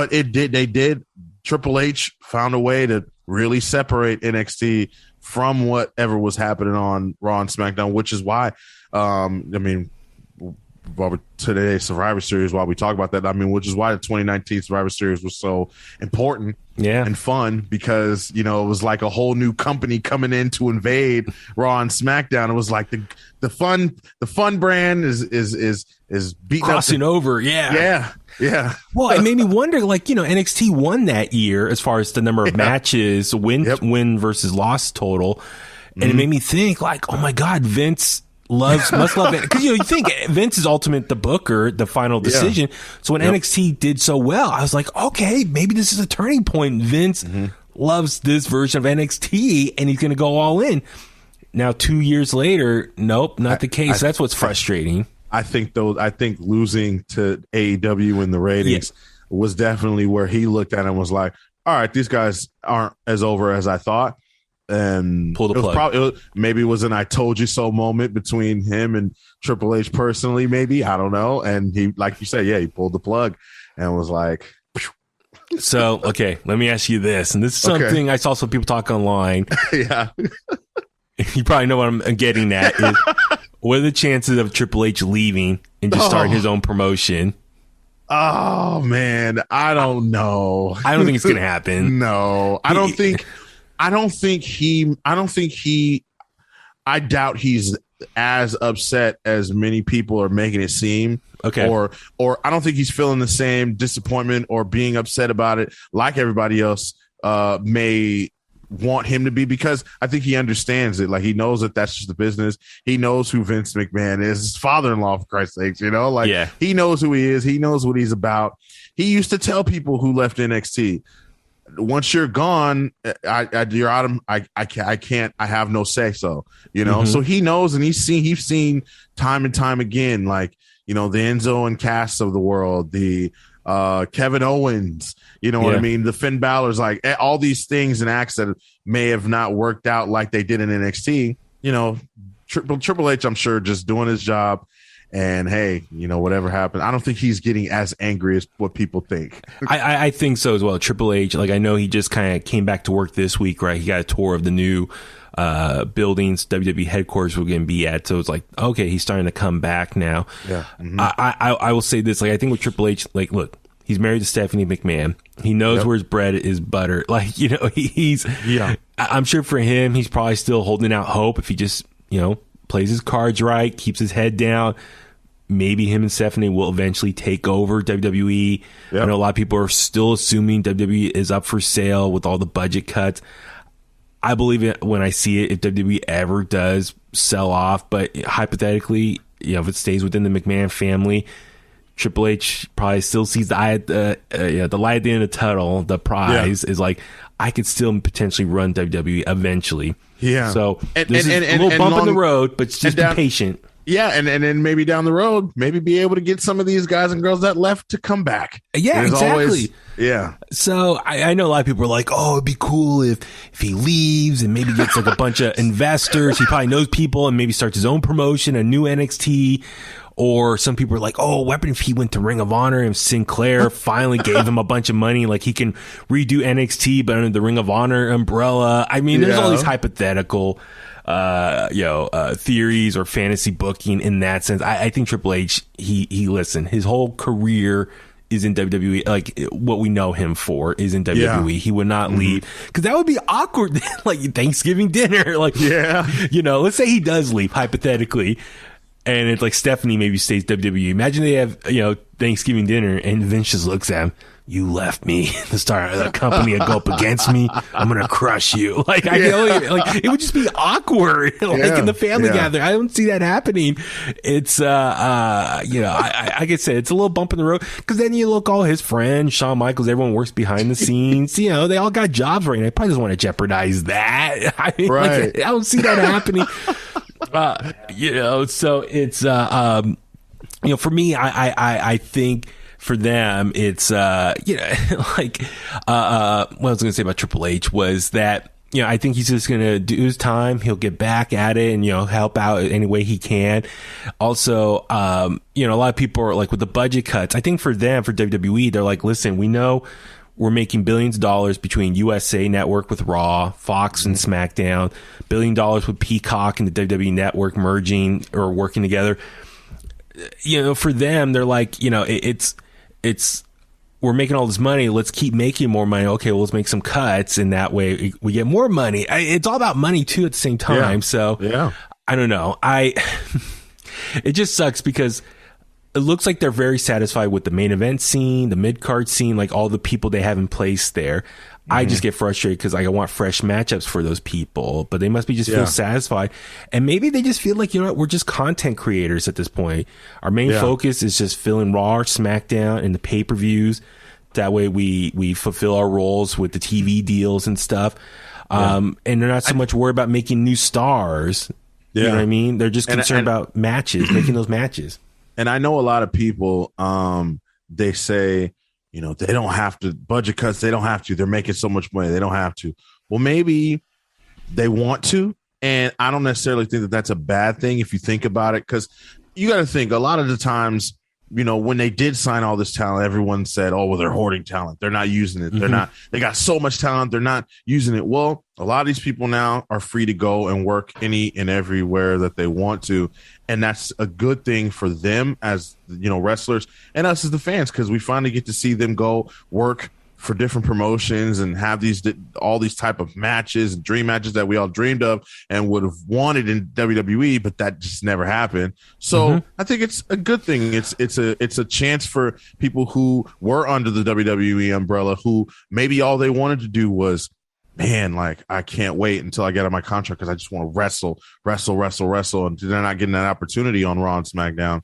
they did. Triple H found a way to really separate NXT from whatever was happening on Raw and SmackDown, which is why, I mean, today's Survivor Series, while we talk about that, I mean, which is why the 2019 Survivor Series was so important and fun, because, you know, it was like a whole new company coming in to invade Raw and SmackDown. It was like the fun brand is beating crossing over. Yeah. Well, it made me wonder, like, you know, NXT won that year as far as the number of matches, win versus loss total. And it made me think, like, oh my God, Vince must love it, because you know, you think Vince is ultimate the booker, the final decision. So when NXT did so well, I was like, okay, maybe this is a turning point. Vince loves this version of NXT and he's going to go all in. Now 2 years later, nope, not the case. That's what's frustrating. I think losing to AEW in the ratings was definitely where he looked at it and was like, all right, these guys aren't as over as I thought. And pull the plug. Maybe it was an "I told you so" moment between him and Triple H personally. Maybe, I don't know. And he, like you said, he pulled the plug and was like. So, okay, let me ask you this, and this is something I saw some people talk online. You probably know what I'm getting at. Is, what are the chances of Triple H leaving and just starting his own promotion? Oh man, I don't know. I don't think it's gonna happen. No, I doubt he's as upset as many people are making it seem. Okay. Or I don't think he's feeling the same disappointment or being upset about it like everybody else may want him to be, because I think he understands it. Like, he knows that that's just the business. He knows who Vince McMahon is, his father-in-law, for Christ's sakes, you know? Like, he knows who he is. He knows what he's about. He used to tell people who left NXT, once you're gone, you're out of, I can't, I have no say so, you know? So he knows, and he's seen time and time again, like, you know, the Enzo and Cass of the world, the Kevin Owens, you know what I mean? The Finn Balor's, like, all these things and acts that may have not worked out like they did in NXT, you know, Triple H, I'm sure, just doing his job. And hey, you know, whatever happened, I don't think he's getting as angry as what people think. I think so as well. Triple H, like, I know he just kind of came back to work this week, right? He got a tour of the new buildings WWE headquarters we're going to be at. So it's like, okay, he's starting to come back now. Yeah. I will say this, like, I think with Triple H, like, look, he's married to Stephanie McMahon. He knows where his bread is buttered. Like, you know, I'm sure for him, he's probably still holding out hope if he just, you know, plays his cards right, keeps his head down. Maybe him and Stephanie will eventually take over WWE. I know a lot of people are still assuming WWE is up for sale with all the budget cuts. I believe it when I see it, if WWE ever does sell off. But hypothetically, you know, if it stays within the McMahon family, Triple H probably still sees the light at the end of the tunnel. The prize is like, I could still potentially run WWE eventually. Yeah. So this is a little bump in the road, but just be patient. Yeah, and then maybe down the road, maybe be able to get some of these guys and girls that left to come back. Yeah, exactly. Yeah. So I know a lot of people are like, oh, it'd be cool if he leaves and maybe gets like a bunch of investors. He probably knows people and maybe starts his own promotion, a new NXT. Or some people are like, oh, Weapon if he went to Ring of Honor and Sinclair finally gave him a bunch of money, like he can redo NXT but under the Ring of Honor umbrella. I mean, there's all these hypothetical theories or fantasy booking in that sense. I think Triple H, he listen, his whole career is in WWE. Like what we know him for is in WWE. He would not leave because that would be awkward. Like Thanksgiving dinner, like let's say he does leave hypothetically, and it's like Stephanie maybe stays WWE. Imagine they have Thanksgiving dinner and Vince just looks at him. You left me to start a company and go up against me. I'm gonna crush you. Like it would just be awkward. In the family gathering. I don't see that happening. It's I could say it's a little bump in the road because then you look all his friends, Shawn Michaels, everyone works behind the scenes. They all got jobs right now. He probably doesn't want to jeopardize that. I mean, I don't see that happening. So it's for me, I think. For them, it's what I was going to say about Triple H was that I think he's just going to do his time. He'll get back at it and help out any way he can. Also, a lot of people are like with the budget cuts. I think for them, for WWE, they're like, listen, we know we're making billions of dollars between USA Network with Raw, Fox and SmackDown, $1 billion with Peacock and the WWE Network merging or working together. For them, they're like, it's we're making all this money. Let's keep making more money. Okay, well, let's make some cuts, and that way we get more money. It's all about money too at the same time. So I don't know. It just sucks because it looks like they're very satisfied with the main event scene, the mid card scene, like all the people they have in place there. I just get frustrated because I want fresh matchups for those people, but they must be just feel satisfied. And maybe they just feel like, we're just content creators at this point. Our main focus is just filling Raw or SmackDown and the pay-per-views. That way we fulfill our roles with the TV deals and stuff. And they're not so much worried about making new stars. You know what I mean? They're just concerned about matches, making those matches. And I know a lot of people, they say, they don't have to budget cuts. They don't have to. They're making so much money. They don't have to. Well, maybe they want to. And I don't necessarily think that that's a bad thing if you think about it, because you got to think a lot of the times, when they did sign all this talent, everyone said, oh, well, they're hoarding talent. They're not using it. They got so much talent. They're not using it. Well, a lot of these people now are free to go and work any and everywhere that they want to. And that's a good thing for them as, wrestlers and us as the fans, because we finally get to see them go work for different promotions and have all these type of matches and dream matches that we all dreamed of and would have wanted in WWE, but that just never happened. So I think it's a good thing. It's a chance for people who were under the WWE umbrella, who maybe all they wanted to do was, man, like, I can't wait until I get out of my contract because I just want to wrestle. And they're not getting that opportunity on Raw and SmackDown,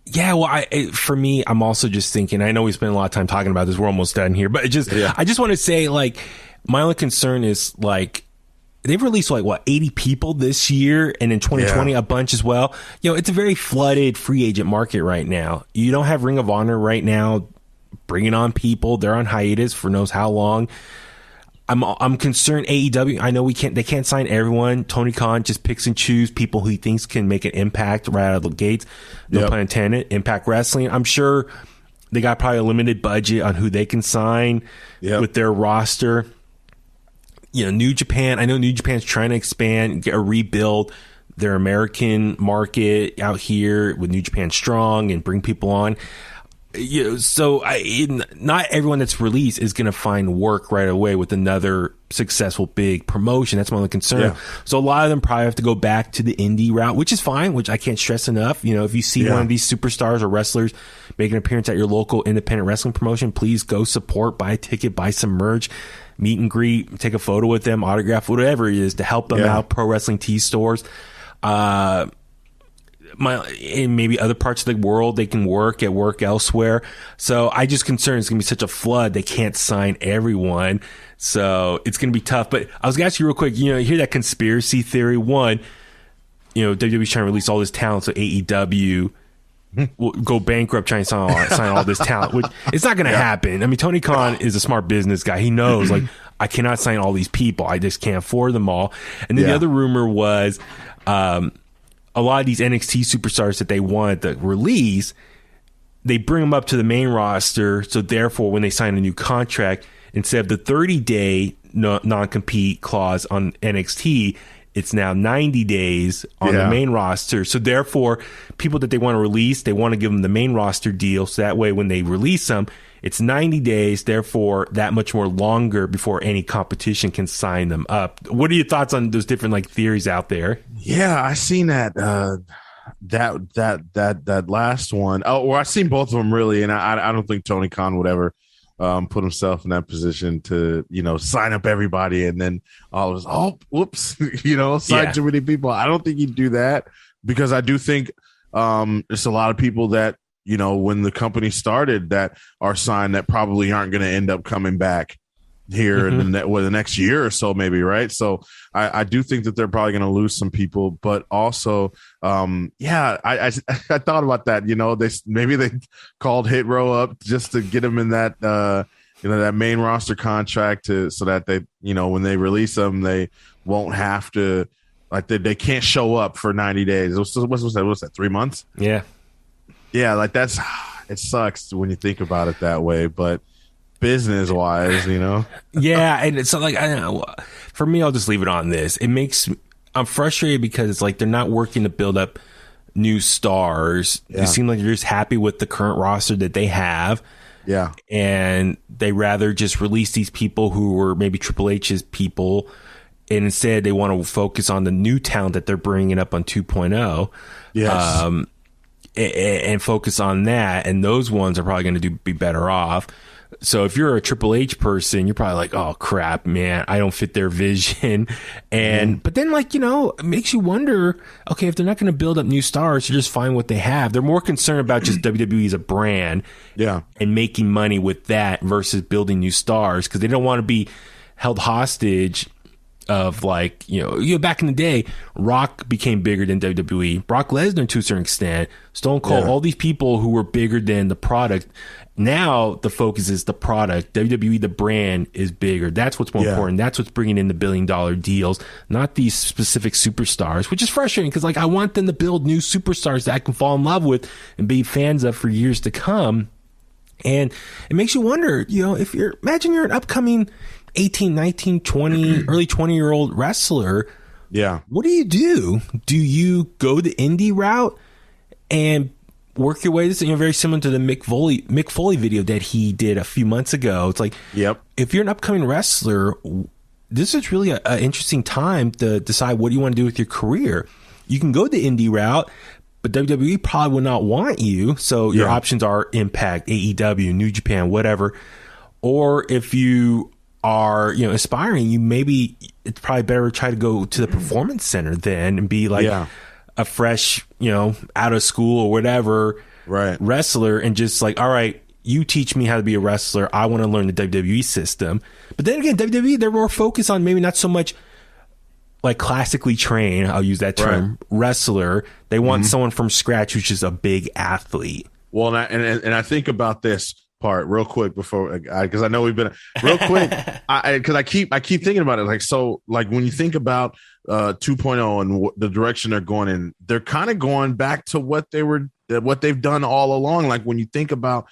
Yeah, well, for me, I'm also just thinking, I know we spent a lot of time talking about this. We're almost done here, but I just want to say, like, my only concern is, like, they've released 80 people this year, and in 2020 a bunch as well. It's a very flooded free agent market right now. You don't have Ring of Honor right now bringing on people. They're on hiatus for knows how long. I'm concerned AEW. I know they can't sign everyone. Tony Khan just picks and chooses people who he thinks can make an impact right out of the gates. No pun intended. Impact Wrestling. I'm sure they got probably a limited budget on who they can sign with their roster. New Japan. I know New Japan's trying to expand, rebuild their American market out here with New Japan Strong and bring people on. So not everyone that's released is going to find work right away with another successful big promotion. That's my only concern. So a lot of them probably have to go back to the indie route, which is fine, which I can't stress enough. If you see one of these superstars or wrestlers make an appearance at your local independent wrestling promotion, please go support, buy a ticket, buy some merch, meet and greet, take a photo with them, autograph, whatever it is to help them out. Pro Wrestling Tee stores. In maybe other parts of the world they can work elsewhere. So I just concerned it's gonna be such a flood they can't sign everyone, so it's gonna be tough. But I was gonna ask you real quick, you hear that conspiracy theory? One, WWE's trying to release all this talent, so AEW will go bankrupt trying to sign all this talent, which it's not gonna happen. I mean, Tony Khan is a smart business guy. He knows, like, I cannot sign all these people, I just can't afford them all. And then the other rumor was a lot of these NXT superstars that they wanted to release, they bring them up to the main roster. So therefore, when they sign a new contract, instead of the 30-day non-compete clause on NXT, it's now 90 days on the main roster. So therefore, people that they want to release, they want to give them the main roster deal. So that way, when they release them, it's 90 days. Therefore, that much more longer before any competition can sign them up. What are your thoughts on those different like theories out there? Yeah, I seen that that last one. Oh, well, I seen both of them really, and I don't think Tony Khan would ever put himself in that position to, sign up everybody and then all of us, whoops, sign too many people. I don't think he'd do that, because I do think there's a lot of people that, when the company started that are signed that probably aren't going to end up coming back here in the next year or so, maybe, right? So I do think that they're probably going to lose some people, but also, I thought about that. They called Hit Row up just to get him in that that main roster contract so that they, when they release them, they won't have to, like, they can't show up for 90 days. What's that? 3 months? Yeah, like it sucks when you think about it that way, but business wise, yeah. And it's like, I don't know, for me, I'll just leave it on this. I'm frustrated because it's like they're not working to build up new stars. They seem like they're just happy with the current roster that they have. Yeah. And they rather just release these people who were maybe Triple H's people, and instead they want to focus on the new talent that they're bringing up on 2.0. Yes. And focus on that, and those ones are probably going to be better off. So if you're a Triple H person, you're probably like, oh crap, man, I don't fit their vision. And but then, like, it makes you wonder, okay, if they're not going to build up new stars, they're just fine what they have. They're more concerned about just WWE as a brand, and making money with that versus building new stars, because they don't want to be held hostage of, like, back in the day, Rock became bigger than WWE, Brock Lesnar to a certain extent, Stone Cold, all these people who were bigger than the product. Now the focus is the product. WWE, the brand, is bigger. That's what's more important. That's what's bringing in the billion-dollar deals, not these specific superstars, which is frustrating because, like, I want them to build new superstars that I can fall in love with and be fans of for years to come. And it makes you wonder, if imagine you're an upcoming 18, 19, 20, early 20-year-old wrestler. Yeah. What do? Do you go the indie route and work your way? This is very similar to the Mick Foley video that he did a few months ago. It's like, if you're an upcoming wrestler, this is really an interesting time to decide what do you want to do with your career. You can go the indie route, but WWE probably would not want you. So your options are Impact, AEW, New Japan, whatever. Or if you are, aspiring, it's probably better to try to go to the Performance Center then and be like a fresh, out of school or whatever wrestler, and just like, all right, you teach me how to be a wrestler. I want to learn the WWE system. But then again, WWE, they're more focused on maybe not so much like classically trained, I'll use that term, wrestler. They want someone from scratch who's just a big athlete. Well, and I think about this part real quick before, because I know we've been real quick, because I keep thinking about it. Like, so, like, when you think about 2.0 and the direction they're going in, they're kind of going back to what they've done all along. Like, when you think about,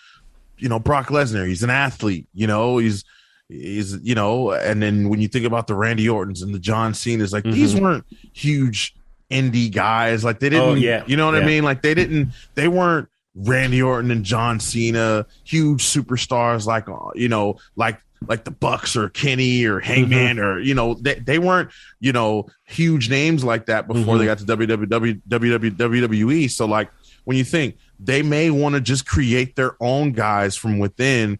Brock Lesnar, he's an athlete, he's and then when you think about the Randy Ortons and the John Cena's, like, these weren't huge indie guys. Like, they didn't, you know what I mean? Like, they weren't Randy Orton and John Cena, huge superstars like the Bucks or Kenny or Hangman or they weren't huge names like that before they got to WWE. So, like, when you think they may want to just create their own guys from within,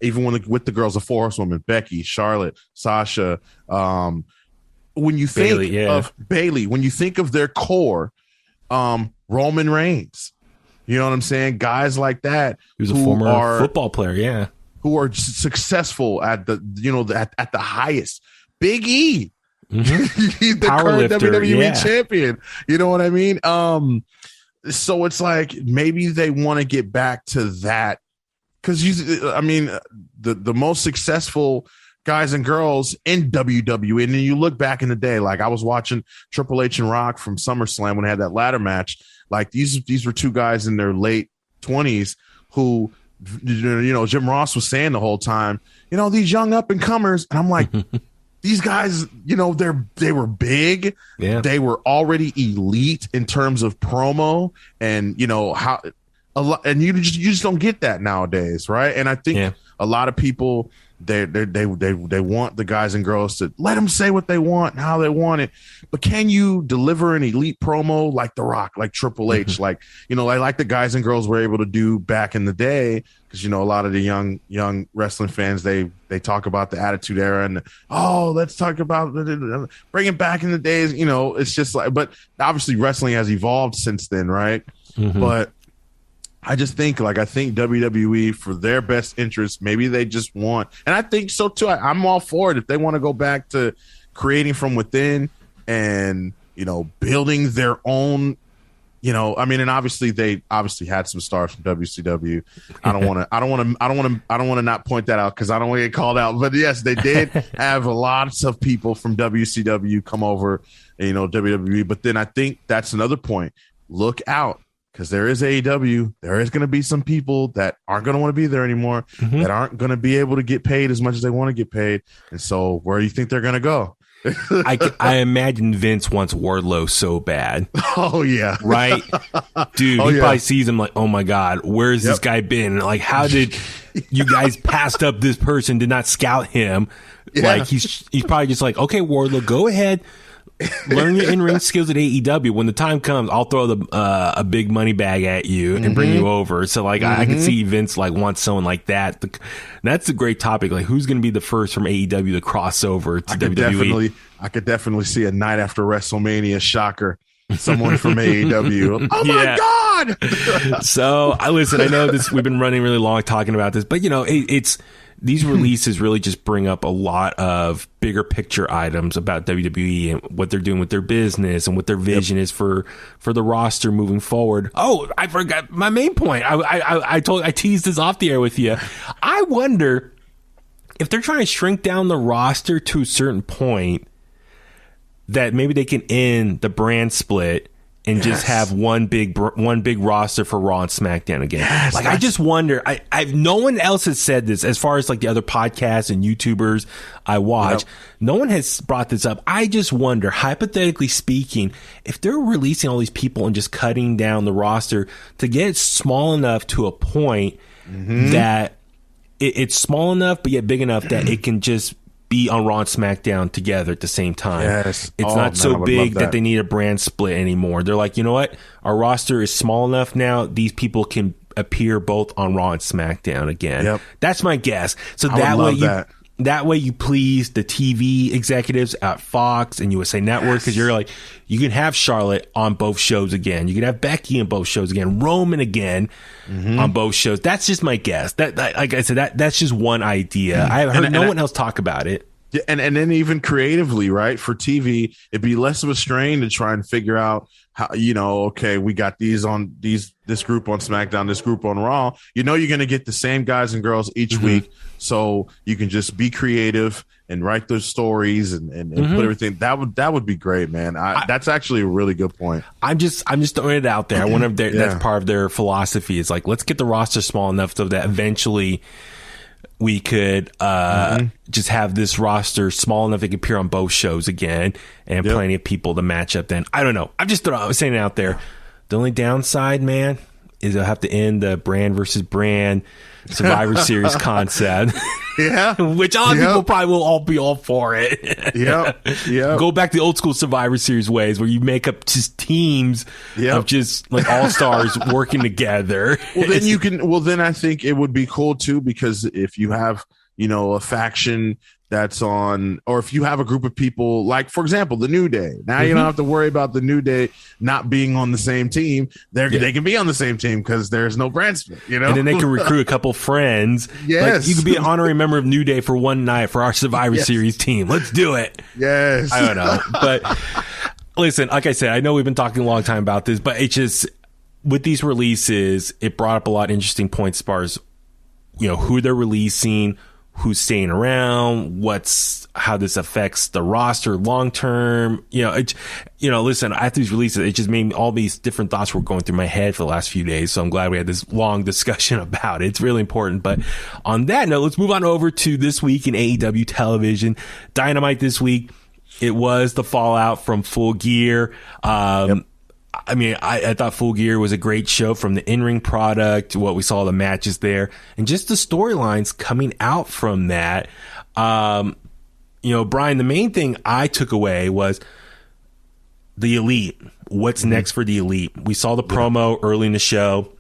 even with the girls, the four horsewomen, Becky, Charlotte, Sasha, when you think of Bayley, when you think of their core, Roman Reigns. You know what I'm saying? Guys like that. He was a former football player, who are successful at the at the highest. Big E, he's the current WWE champion. You know what I mean? So it's like maybe they want to get back to that, because the most successful guys and girls in WWE. And then you look back in the day, like I was watching Triple H and Rock from SummerSlam when they had that ladder match. Like these were two guys in their late 20s who, you know, Jim Ross was saying the whole time, you know, these young up and comers. And I'm like, these guys, you know, they were big. Yeah. They were already elite in terms of promo and, you know, how a lot, and you just don't get that nowadays. Right. And I think a lot of people, they want the guys and girls to let them say what they want and how they want it. But can you deliver an elite promo like The Rock, like Triple H, like, you know, like the guys and girls were able to do back in the day? Because, you know, a lot of the young wrestling fans, they talk about the Attitude Era and, let's talk about bring it back in the days. You know, it's just like, but obviously wrestling has evolved since then, right? But I just think, I think WWE, for their best interest, maybe they just want, and I think so too. I'm all for it if they want to go back to creating from within and, you know, building their own, you know. I mean, and obviously they had some stars from WCW. I don't want to not point that out because I don't want to get called out. But yes, they did have lots of people from WCW come over, you know, WWE. But then I think that's another point. Look out. Because there is AEW, there is going to be some people that aren't going to want to be there anymore, that aren't going to be able to get paid as much as they want to get paid. And so where do you think they're going to go? I imagine Vince wants Wardlow so bad. Oh, yeah. Right? Dude, he probably sees him like, oh, my God, where's this guy been? Like, how did you guys passed up this person, did not scout him? Like, he's probably just like, okay, Wardlow, go ahead. Learn your in-ring skills at AEW. When the time comes, I'll throw a big money bag at you and bring you over. So like I can see Vince like wants someone like that. That's a great topic. Like who's going to be the first from AEW to cross over to WWE? I could definitely see a night after WrestleMania shocker. Someone from AEW. Oh my God! So listen. I know this. We've been running really long talking about this, but you know it's. These releases really just bring up a lot of bigger picture items about WWE and what they're doing with their business and what their vision is for the roster moving forward. Oh, I forgot my main point. I teased this off the air with you. I wonder if they're trying to shrink down the roster to a certain point that maybe they can end the brand split and just have one big roster for Raw and SmackDown again. I just wonder. I've no one else has said this as far as like the other podcasts and YouTubers I watch. No one has brought this up. I just wonder, hypothetically speaking, if they're releasing all these people and just cutting down the roster to get it small enough to a point that it's small enough but yet big enough that it can just be on Raw and SmackDown together at the same time. It's not so big that they need a brand split anymore. They're like, you know what? Our roster is small enough now. These people can appear both on Raw and SmackDown again. That's my guess. So that way you please the TV executives at Fox and USA Network, because you're like, you can have Charlotte on both shows again. You can have Becky on both shows again. Roman again on both shows. That's just my guess. That like I said, that's just one idea. I heard no one else talk about it. And then even creatively, right, for TV, it'd be less of a strain to try and figure out how, you know, okay, we got this group on SmackDown, this group on Raw. You know, you're going to get the same guys and girls each week, so you can just be creative and write those stories and put everything. That would be great, man. That's actually a really good point. I'm just throwing it out there. I wonder if that's part of their philosophy. Is like, let's get the roster small enough so that eventually we could just have this roster small enough it could appear on both shows again and plenty of people to match up then. I don't know. I was saying it out there. The only downside, man, is they'll have to end the brand versus brand Survivor Series concept. Which a lot of people probably will all be all for it. Go back to the old school Survivor Series ways where you make up just teams of just like all-stars working together. Then I think it would be cool too, because if you have, you know, a faction that's on, or if you have a group of people, like, for example, the New Day. Now you don't have to worry about the New Day not being on the same team. They can be on the same team because there's no brand split, you know? And then they can recruit a couple friends. Like, you could be an honorary member of New Day for one night for our Survivor Series team. Let's do it. Yes. I don't know. But listen, like I said, I know we've been talking a long time about this, but it's just, with these releases, it brought up a lot of interesting points as far as, you know, who they're releasing, who's staying around, how this affects the roster long term. Listen, after these releases, it just made all these different thoughts were going through my head for the last few days. So I'm glad we had this long discussion about it. It's really important. But on that note, let's move on over to this week in AEW television. Dynamite this week. It was the fallout from Full Gear. Yep. I mean, I thought Full Gear was a great show, from the in-ring product, what we saw, the matches there, and just the storylines coming out from that. Brian, the main thing I took away was the Elite. What's next for the Elite? We saw the promo early in the show.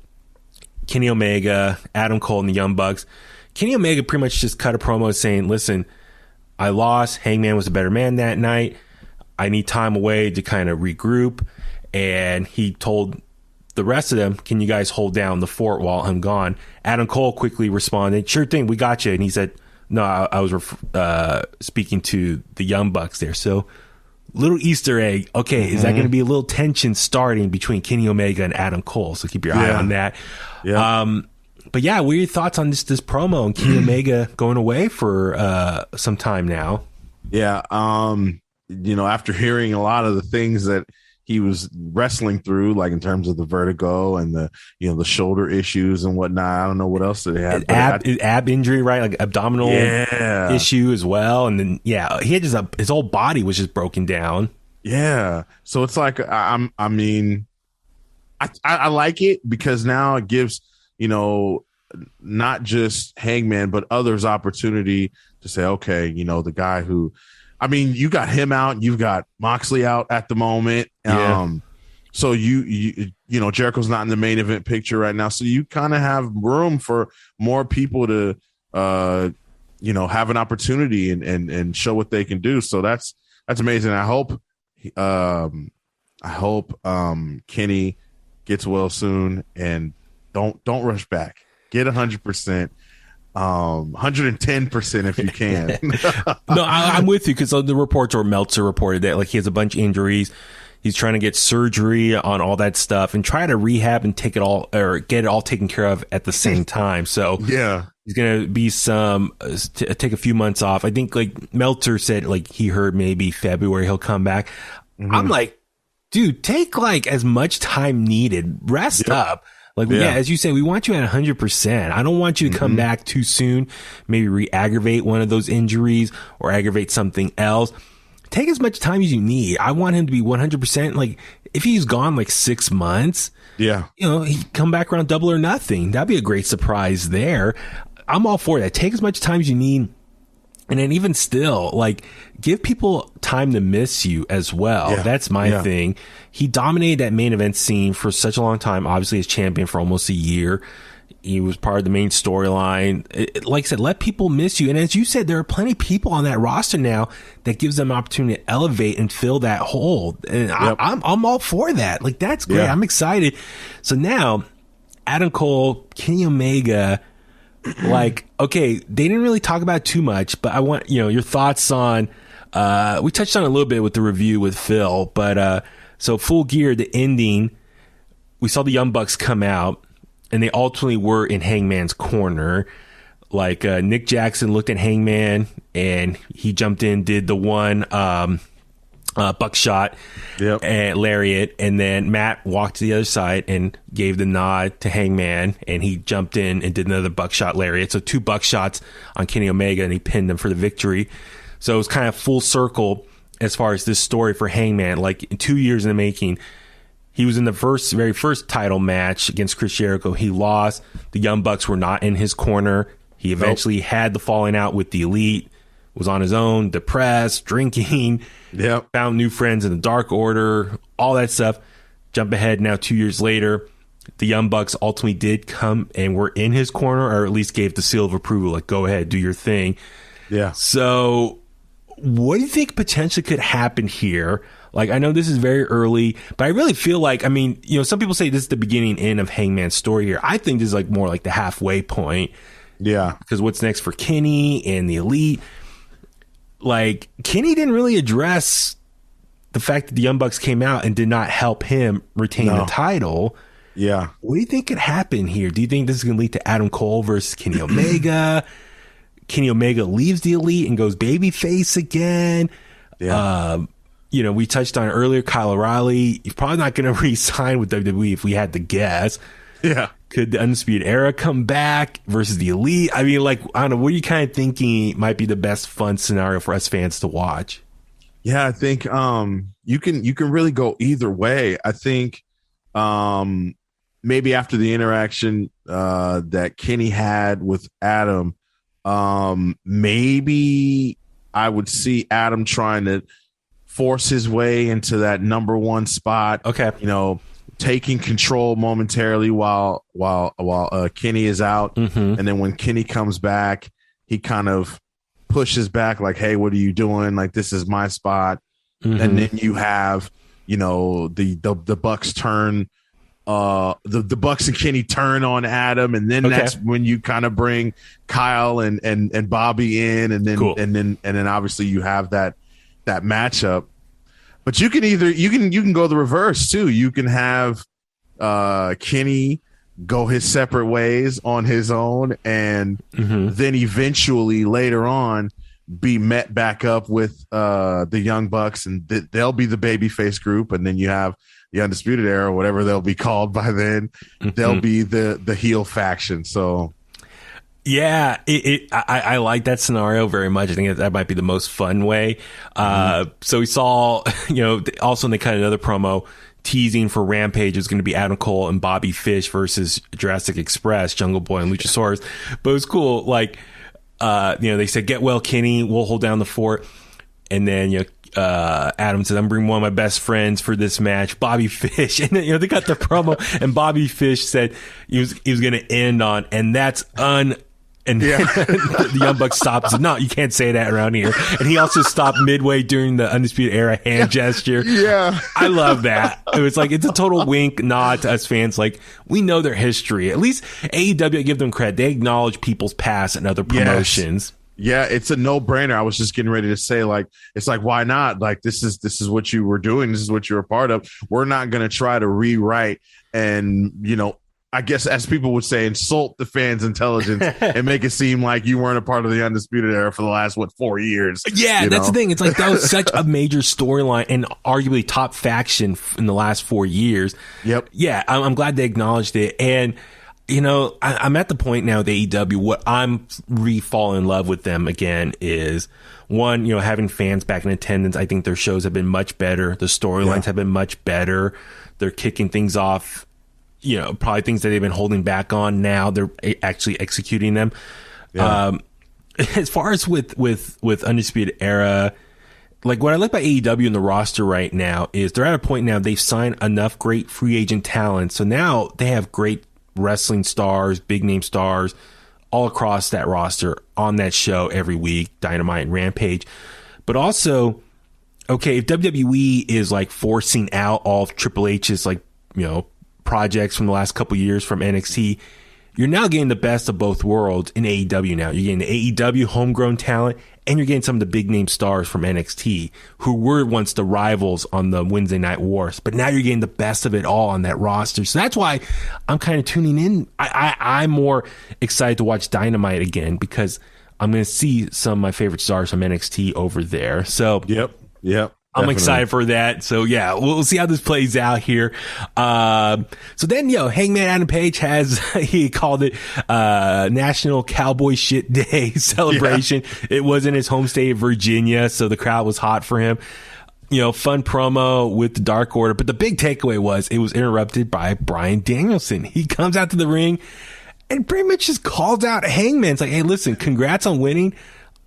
Kenny Omega, Adam Cole, and the Young Bucks. Kenny Omega pretty much just cut a promo saying, listen, I lost. Hangman was a better man that night. I need time away to kind of regroup. And he told the rest of them, can you guys hold down the fort while I'm gone? Adam Cole quickly responded, sure thing, we got you. And he said, no, I was speaking to the Young Bucks there. So little Easter egg. Okay, is that going to be a little tension starting between Kenny Omega and Adam Cole? So keep your eye on that. Yeah. But yeah, what are your thoughts on this promo and Kenny Omega going away for some time now? Yeah. After hearing a lot of the things that he was wrestling through, like in terms of the vertigo and the shoulder issues and whatnot. I don't know what else they had. Ab injury, right? Like abdominal issue as well. And then, he had his whole body was just broken down. Yeah. So it's like, I like it because now it gives, not just Hangman, but others opportunity to say, okay, the guy who, you got him out, you've got Moxley out at the moment. So Jericho's not in the main event picture right now. So you kind of have room for more people to, have an opportunity and show what they can do. So that's amazing. I hope Kenny gets well soon, and don't rush back. Get 100%. 110% if you can. No, I'm with you, because the reports, or Meltzer reported that like he has a bunch of injuries. He's trying to get surgery on all that stuff and try to rehab and get it all taken care of at the same time. So yeah, he's gonna be take a few months off. I think like Meltzer said, like he heard maybe February he'll come back. I'm like, dude, take like as much time needed. Rest up. Like, as you say, we want you at 100%. I don't want you to come back too soon, maybe re-aggravate one of those injuries or aggravate something else. Take as much time as you need. I want him to be 100%. Like, if he's gone like 6 months, he'd come back around Double or Nothing. That'd be a great surprise there. I'm all for that. Take as much time as you need. And then even still, like, give people time to miss you as well. Yeah. That's my thing. He dominated that main event scene for such a long time, obviously as champion for almost a year. He was part of the main storyline. Like I said, let people miss you. And as you said, there are plenty of people on that roster now that gives them an opportunity to elevate and fill that hole. And I'm all for that. Like, that's great. I'm excited. So now, Adam Cole, Kenny Omega, like, okay, they didn't really talk about it too much, but I want, your thoughts on, we touched on it a little bit with the review with Phil, but, so Full Gear, the ending, we saw the Young Bucks come out, and they ultimately were in Hangman's corner. Like, Nick Jackson looked at Hangman, and he jumped in, did the one, buckshot and lariat, and then Matt walked to the other side and gave the nod to Hangman, and he jumped in and did another buckshot lariat. So 2 buckshots on Kenny Omega, and he pinned him for the victory. So it was kind of full circle as far as this story for Hangman. Like, in 2 years in the making, he was in the very first title match against Chris Jericho. He lost. The Young Bucks were not in his corner. He eventually had the falling out with the Elite, was on his own, depressed, drinking, found new friends in the Dark Order, all that stuff. Jump ahead now 2 years later, the Young Bucks ultimately did come and were in his corner, or at least gave the seal of approval, like, go ahead, do your thing. Yeah. So what do you think potentially could happen here? Like, I know this is very early, but I really feel like, some people say this is the beginning end of Hangman's story here. I think this is like more like the halfway point. Yeah. Because what's next for Kenny and the Elite? Like, Kenny didn't really address the fact that the Young Bucks came out and did not help him retain the title. Yeah. What do you think could happen here? Do you think this is going to lead to Adam Cole versus Kenny Omega? Kenny Omega leaves the Elite and goes babyface again. Yeah. We touched on earlier, Kyle O'Reilly. He's probably not going to re-sign with WWE if we had to guess. Yeah. Could the Undisputed Era come back versus the Elite? I mean, I don't know. What are you kind of thinking might be the best fun scenario for us fans to watch? Yeah, I think you can really go either way. I think maybe after the interaction that Kenny had with Adam, maybe I would see Adam trying to force his way into that number one spot. Okay. Taking control momentarily while Kenny is out. Mm-hmm. And then when Kenny comes back, he kind of pushes back like, hey, what are you doing? Like, this is my spot. Mm-hmm. And then you have, the Bucks turn, the Bucks and Kenny turn on Adam. And then that's when you kind of bring Kyle and Bobby in. And then, cool. and then obviously you have that matchup. But you can go the reverse too. You can have Kenny go his separate ways on his own, and then eventually later on be met back up with the Young Bucks, and they'll be the babyface group, and then you have the Undisputed Era, whatever they'll be called by then. They'll be the heel faction. So. Yeah, I like that scenario very much. I think that might be the most fun way. So we saw, also they cut another promo teasing for Rampage is going to be Adam Cole and Bobby Fish versus Jurassic Express, Jungle Boy and Luchasaurus. But it was cool. They said, get well, Kenny. We'll hold down the fort. And then, Adam said, I'm bringing one of my best friends for this match, Bobby Fish. And then, they got the promo and Bobby Fish said he was going to end on, and that's And the Young Bucks stopped and said, no, you can't say that around here. And he also stopped midway during the Undisputed Era hand gesture. Yeah. I love that. It was it's a total wink nod to us fans. We know their history. At least AEW, I give them credit. They acknowledge people's past and other promotions. Yes. Yeah, it's a no-brainer. I was just getting ready to say, it's why not? This is what you were doing. This is what you were part of. We're not going to try to rewrite and, I guess, as people would say, insult the fans' intelligence and make it seem like you weren't a part of the Undisputed Era for the last, 4 years. Yeah, that's the thing. It's that was such a major storyline and arguably top faction in the last 4 years. Yep. Yeah, I'm glad they acknowledged it. And, I'm at the point now with AEW, what I'm falling in love with them again is, one, having fans back in attendance. I think their shows have been much better. The storylines have been much better. They're kicking things off. Probably things that they've been holding back on. Now they're actually executing them. Yeah. As far as with Undisputed Era, what I like about AEW in the roster right now is they're at a point now they've signed enough great free agent talent. So now they have great wrestling stars, big name stars all across that roster on that show every week, Dynamite and Rampage. But also, okay, if WWE is forcing out all of Triple H's projects from the last couple years from NXT, you're now getting the best of both worlds in AEW now. You're getting the AEW homegrown talent, and you're getting some of the big name stars from NXT who were once the rivals on the Wednesday Night Wars. But now you're getting the best of it all on that roster. So that's why I'm kind of tuning in. I'm more excited to watch Dynamite again because I'm going to see some of my favorite stars from NXT over there. So Yep. I'm excited for that. So yeah, we'll see how this plays out here. So then, Hangman Adam Page he called it, National Cowboy Shit Day celebration. Yeah. It was in his home state of Virginia. So the crowd was hot for him. Fun promo with the Dark Order. But the big takeaway was it was interrupted by Bryan Danielson. He comes out to the ring and pretty much just calls out Hangman. It's hey, listen, congrats on winning.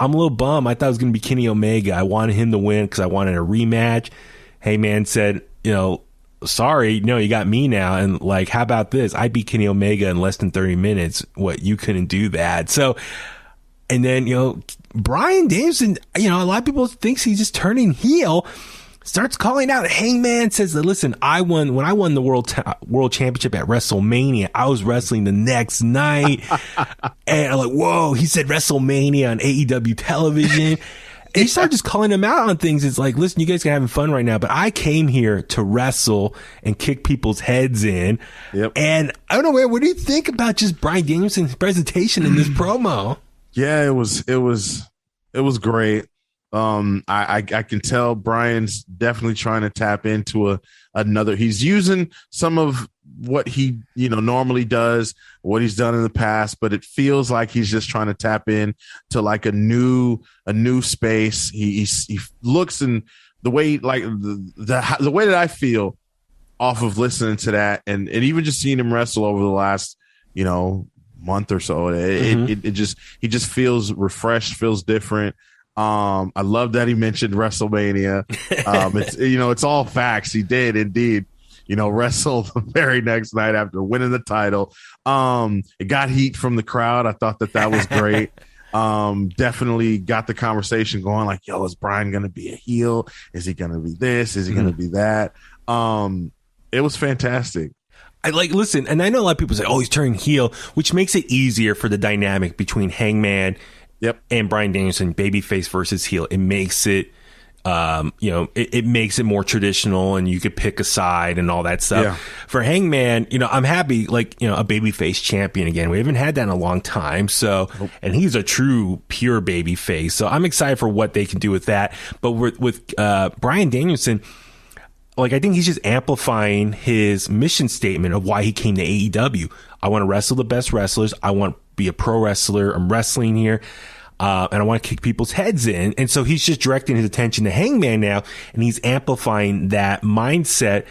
I'm a little bummed. I thought it was going to be Kenny Omega. I wanted him to win because I wanted a rematch. Hangman said, sorry, no, you got me now. And how about this? I beat Kenny Omega in less than 30 minutes. What, you couldn't do that. So, and then, Bryan Danielson, a lot of people thinks he's just turning heel. Starts calling out Hangman, says that, listen, when I won the world championship at WrestleMania, I was wrestling the next night. And I'm whoa, he said WrestleMania on AEW television. And he started just calling him out on things. It's listen, you guys are having fun right now, but I came here to wrestle and kick people's heads in. Yep. And I don't know, what do you think about just Bryan Danielson's presentation in this promo? Yeah, it was great. I can tell Brian's definitely trying to tap into another. He's using some of what he normally does, what he's done in the past, but it feels like he's just trying to tap in to like a new space. He looks in the way, like the way that I feel off of listening to that, and even just seeing him wrestle over the last month or so. He just feels refreshed, feels different. I love that he mentioned WrestleMania. It's all facts. He did indeed, wrestle the very next night after winning the title. It got heat from the crowd. I thought that was great. Definitely got the conversation going, like, yo, is Brian going to be a heel? Is he going to be this? Is he going to be that? It was fantastic. Listen, and I know a lot of people say, oh, he's turning heel, which makes it easier for the dynamic between Hangman and Bryan Danielson, babyface versus heel. It makes it, it makes it more traditional, and you could pick a side and all that stuff. Yeah. For Hangman, I'm happy, a babyface champion again. We haven't had that in a long time. So, and he's a true pure babyface. So I'm excited for what they can do with that. But with Bryan Danielson, I think he's just amplifying his mission statement of why he came to AEW. I want to wrestle the best wrestlers. I want to be a pro wrestler. I'm wrestling here. And I want to kick people's heads in. And so he's just directing his attention to Hangman now, and he's amplifying that mindset.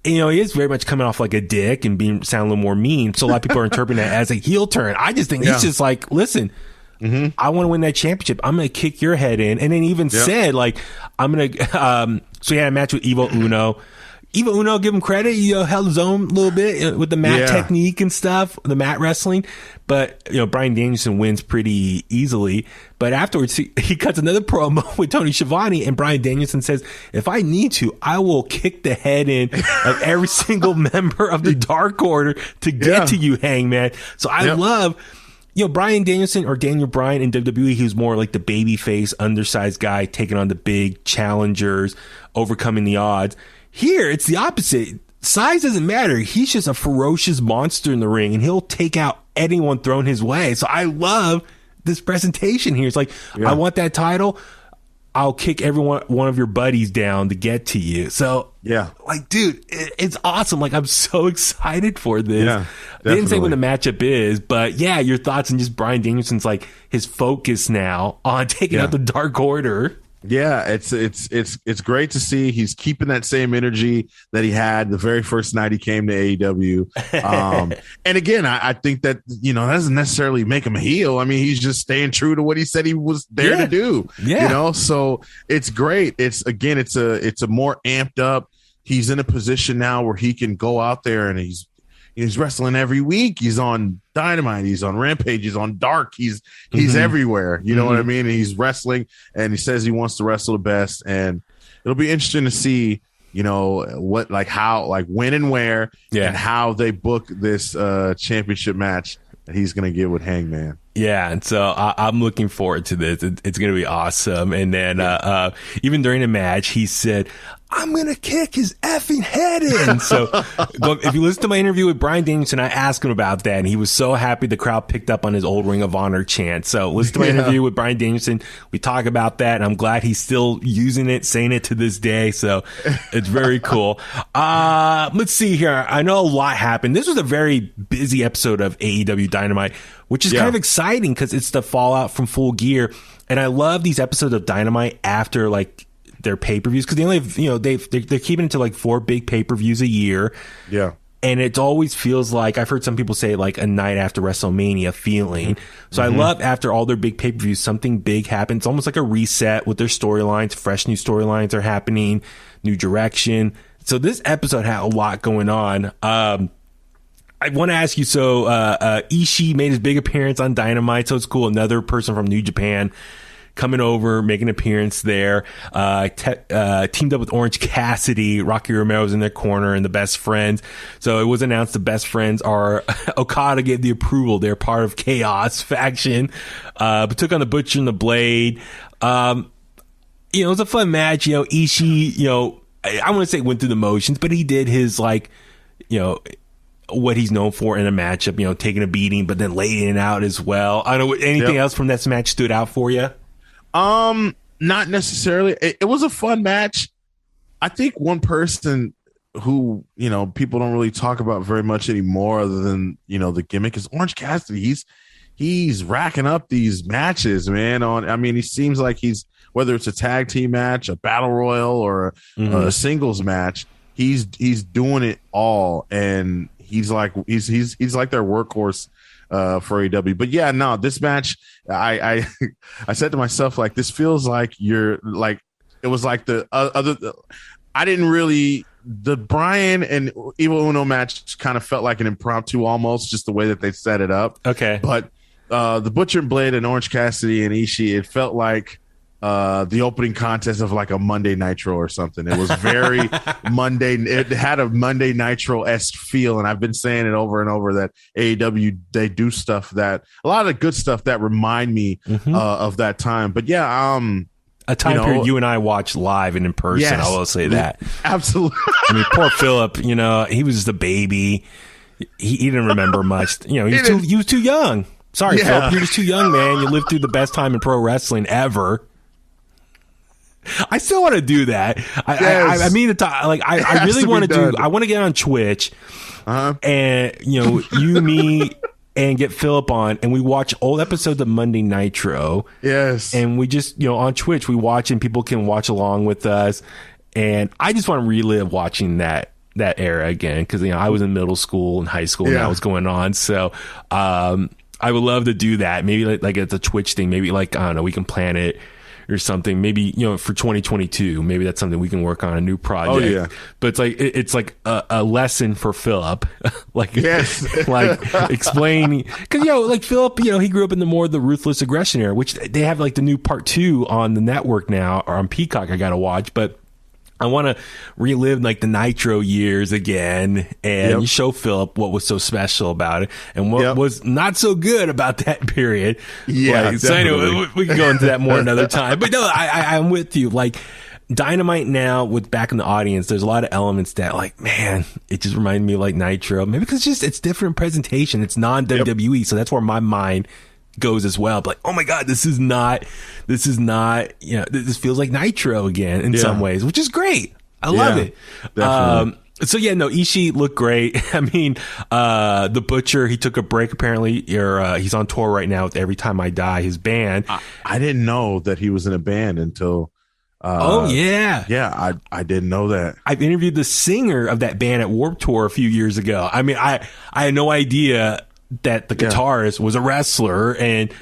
He is very much coming off like a dick and sound a little more mean. So a lot of people are interpreting that as a heel turn. I just think he's just like, listen, I want to win that championship. I'm going to kick your head in. And then even said, I'm going to, so he had a match with Evil Uno. Evil Uno, give him credit, held his own a little bit with the mat technique and stuff, the mat wrestling. But, Bryan Danielson wins pretty easily. But afterwards, he cuts another promo with Tony Schiavone, and Bryan Danielson says, if I need to, I will kick the head in of every single member of the Dark Order to get to you, Hangman. So I love... Bryan Danielson, or Daniel Bryan in WWE, he was more like the babyface, undersized guy taking on the big challengers, overcoming the odds. Here, it's the opposite. Size doesn't matter. He's just a ferocious monster in the ring, and he'll take out anyone thrown his way. So I love this presentation here. It's like, I want that title. I'll kick one of your buddies down to get to you. So, dude, it's awesome. I'm so excited for this. Yeah, they didn't say when the matchup is, but your thoughts on just Bryan Danielson's his focus now on taking out the Dark Order. Yeah, it's great to see he's keeping that same energy that he had the very first night he came to AEW. And again, I think that, that doesn't necessarily make him a heel. I mean, he's just staying true to what he said he was there to do. Yeah. So it's great. It's a more amped up. He's in a position now where he can go out there, and he's wrestling every week. He's on Dynamite. He's on Rampage. He's on Dark. He's everywhere. You know what I mean? And he's wrestling, and he says he wants to wrestle the best. And it'll be interesting to see, what, how, when and where, and how they book this championship match that he's going to get with Hangman. Yeah, and so I'm looking forward to this. It's going to be awesome. And then even during the match, he said, I'm going to kick his effing head in. So if you listen to my interview with Bryan Danielson, I asked him about that, and he was so happy the crowd picked up on his old Ring of Honor chant. So listen to my interview with Bryan Danielson. We talk about that, and I'm glad he's still using it, saying it to this day. So it's very cool. Let's see here. I know a lot happened. This was a very busy episode of AEW Dynamite, which is kind of exciting because it's the fallout from Full Gear. And I love these episodes of Dynamite after their pay-per-views, because they only have, they're keeping it to 4 big pay-per-views a year. Yeah. And it always feels like, I've heard some people say a night after WrestleMania feeling. So I love after all their big pay-per-views, something big happens. It's almost like a reset with their storylines. Fresh new storylines are happening, new direction. So this episode had a lot going on. I want to ask you, so Ishii made his big appearance on Dynamite, so it's cool. Another person from New Japan coming over, making an appearance there. Teamed up with Orange Cassidy. Rocky Romero's in their corner, and the Best Friends. So it was announced the Best Friends are Okada gave the approval. They're part of Chaos faction. But took on the Butcher and the Blade. It was a fun match. Ishii, I want to say went through the motions, but he did his what he's known for in a matchup, you know, taking a beating, but then laying it out as well. I don't know, anything else from this match stood out for you? Not necessarily. It was a fun match. I think one person who, you know, people don't really talk about very much anymore other than, you know, the gimmick is Orange Cassidy. He's racking up these matches, man. He seems like he's, whether it's a tag team match, a battle royal, or a singles match, he's doing it all, and he's like their workhorse for AEW. But yeah, no, this match, I said to myself, like, this feels like you're like, it was like the other. I didn't really. The Bryan and Evil Uno match kind of felt like an impromptu almost, just the way that they set it up. Okay. But the Butcher and Blade and Orange Cassidy and Ishii, it felt like the opening contest of like a Monday Nitro or something. It was very Monday. It had a Monday Nitro-esque feel, and I've been saying it over and over that AEW, they do stuff that, a lot of good stuff that remind me of that time. But yeah, a time period you and I watched live and in person. Yes, I will say that. Absolutely. I mean, poor Philip, you know, he was just a baby. He didn't remember much. You know, he was too young. Sorry, Philip, you're just too young, man. You lived through the best time in pro wrestling ever. I still want to do that. I mean to talk, like, I really want to do. I want to get on Twitch, and you know, you, me, and get Philip on, and we watch old episodes of Monday Nitro. Yes. And we just, you know, on Twitch, we watch, and people can watch along with us. And I just want to relive watching that era again, because, you know, I was in middle school and high school, and that was going on. So I would love to do that. Maybe like it's a Twitch thing. Maybe, like, I don't know, we can plan it or something. Maybe, you know, for 2022, maybe that's something we can work on, a new project. Oh yeah. But it's like a lesson for Philip, like, yes, like explain, because, you know, like, Philip, you know, he grew up in the ruthless aggression era, which they have like the new part 2 on the network now, or on Peacock. I gotta watch, but I want to relive like the Nitro years again, and show Philip what was so special about it and what was not so good about that period. Yeah. Like, so anyway, we can go into that more another time. But no, I'm with you. Like, Dynamite now, with back in the audience, there's a lot of elements that, like, man, it just reminded me of like Nitro. Maybe because it's different presentation. It's non-WWE, so that's where my mind goes as well. But like, oh my god, this is not, you know, this feels like Nitro again in some ways, which is great. I love it. Definitely. So yeah, no, Ishii looked great. I mean, the Butcher, he took a break apparently, or he's on tour right now with Every Time I Die, his band. I didn't know that he was in a band until oh yeah, I didn't know that. I've interviewed the singer of that band at Warped Tour a few years ago. I mean, I had no idea that the guitarist was a wrestler, and,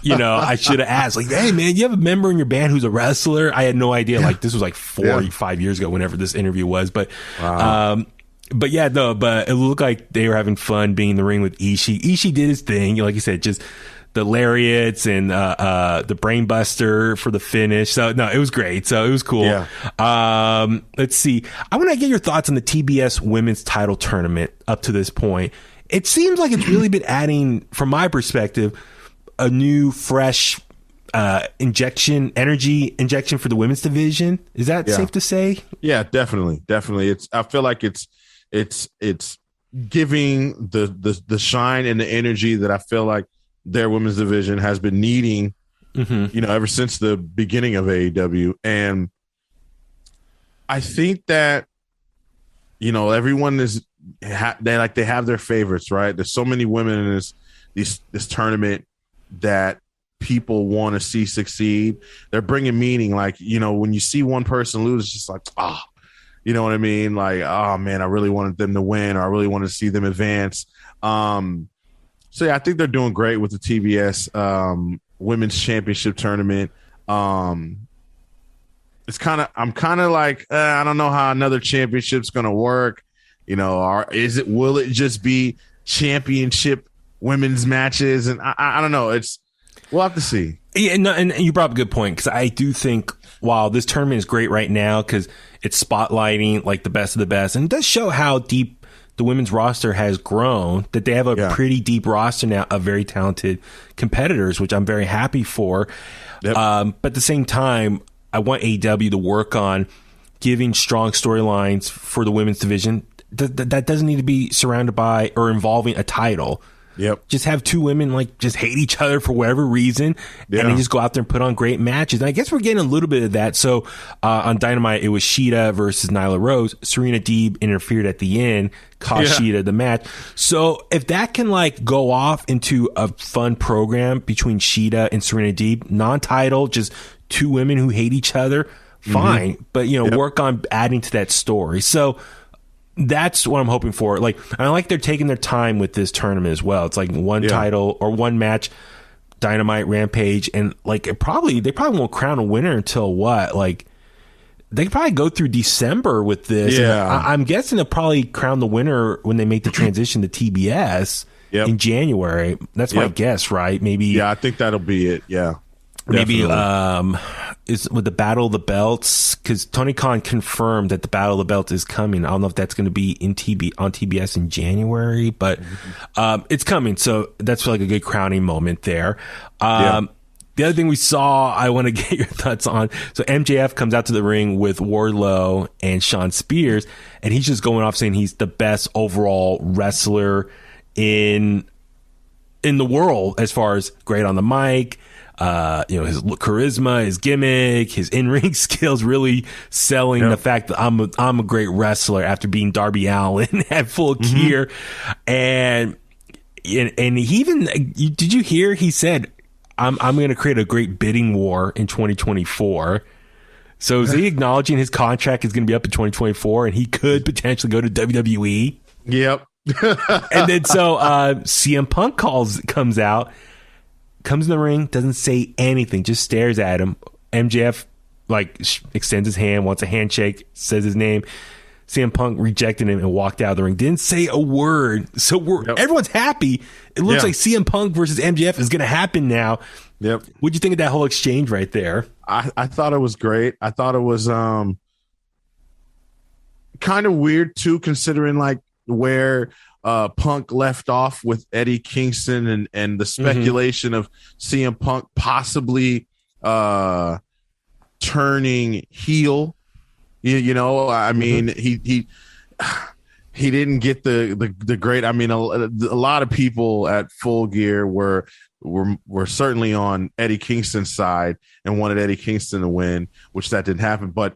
you know, I should have asked, like, hey man, you have a member in your band who's a wrestler? I had no idea. Like, this was like 5 years ago, whenever this interview was. But but yeah, no, but it looked like they were having fun being in the ring with Ishii. Ishii did his thing, like you said, just the lariats and the brain buster for the finish. So no, it was great. So it was cool. Let's see, I want to get your thoughts on the TBS women's title tournament up to this point. It seems like it's really been adding, from my perspective, a new, fresh energy injection for the women's division. Is that safe to say? Yeah, definitely. I feel like it's giving the shine and the energy that I feel like their women's division has been needing, you know, ever since the beginning of AEW. And I think that, you know, everyone is, they have their favorites, right? There's so many women in this tournament that people want to see succeed. They're bringing meaning. Like, you know, when you see one person lose, it's just like, you know what I mean? Like, oh man, I really wanted them to win, or I really wanted to see them advance. So yeah, I think they're doing great with the TBS Women's Championship tournament. I'm kind of like, I don't know how another championship's going to work. You know, will it just be championship women's matches? And I don't know. We'll have to see. Yeah, no, and you brought up a good point, because I do think while this tournament is great right now because it's spotlighting like the best of the best, and it does show how deep the women's roster has grown, that they have a pretty deep roster now of very talented competitors, which I'm very happy for. But at the same time, I want AEW to work on giving strong storylines for the women's division that doesn't need to be surrounded by or involving a title. Yep. Just have two women like just hate each other for whatever reason, and they just go out there and put on great matches. And I guess we're getting a little bit of that. So on Dynamite, it was Shida versus Nyla Rose. Serena Deeb interfered at the end, cost Shida the match. So if that can like go off into a fun program between Shida and Serena Deeb, non-title, just two women who hate each other, fine. But work on adding to that story. So that's what I'm hoping for. Like, I like they're taking their time with this tournament as well. It's like one title or one match, Dynamite, Rampage, and like they probably won't crown a winner until what? Like they could probably go through December with this. Yeah, I'm guessing they'll probably crown the winner when they make the transition to TBS in January. That's my guess, right? Maybe. Yeah, I think that'll be it. Yeah. Maybe is with the Battle of the Belts, because Tony Khan confirmed that the Battle of the Belts is coming. I don't know if that's going to be on TBS in January, but it's coming. So that's like a good crowning moment there. The other thing we saw, I want to get your thoughts on. So MJF comes out to the ring with Wardlow and Shawn Spears, and he's just going off saying he's the best overall wrestler in the world as far as great on the mic. His charisma, his gimmick, his in-ring skills, really selling the fact that I'm a great wrestler after being Darby Allin at full gear. And he even, did you hear? He said, I'm going to create a great bidding war in 2024. So is he acknowledging his contract is going to be up in 2024 and he could potentially go to WWE? Yep. And then so CM Punk comes out, comes in the ring, doesn't say anything, just stares at him. MJF extends his hand, wants a handshake, says his name. CM Punk rejected him and walked out of the ring. Didn't say a word. So everyone's happy. It looks like CM Punk versus MJF is going to happen now. Yep. What'd you think of that whole exchange right there? I thought it was great. I thought it was kind of weird too, considering like where Punk left off with Eddie Kingston and the speculation of CM Punk possibly turning heel. You know, I mean, he didn't get the great. I mean, a lot of people at Full Gear were certainly on Eddie Kingston's side and wanted Eddie Kingston to win, which that didn't happen. But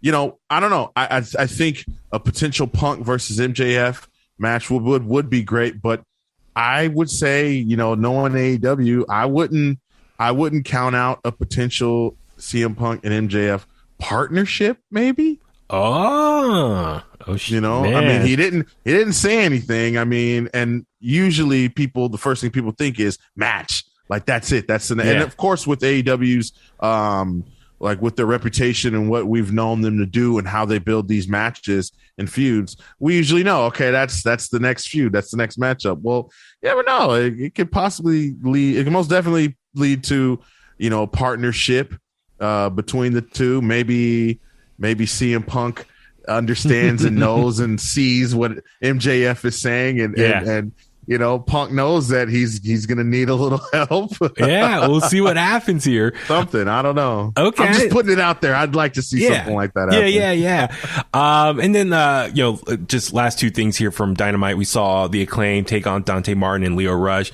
I don't know. I think a potential Punk versus MJF match would be great, but I would say, knowing AEW, I wouldn't count out a potential CM Punk and MJF partnership, maybe. Man. I mean, he didn't say anything. I mean, and usually the first thing people think is match. Like that's it. And of course with AEW's like with their reputation and what we've known them to do and how they build these matches and feuds, we usually know, okay, that's the next feud, that's the next matchup. Well, you never know. It could possibly lead. It can most definitely lead to a partnership between the two. Maybe CM Punk understands and knows and sees what MJF is saying, and Punk knows that he's gonna need a little help. Yeah, we'll see what happens here. Something, I don't know. Okay, I'm just putting it out there. I'd like to see something like that. And then just last two things here from Dynamite. We saw the Acclaim take on Dante Martin and Leo Rush.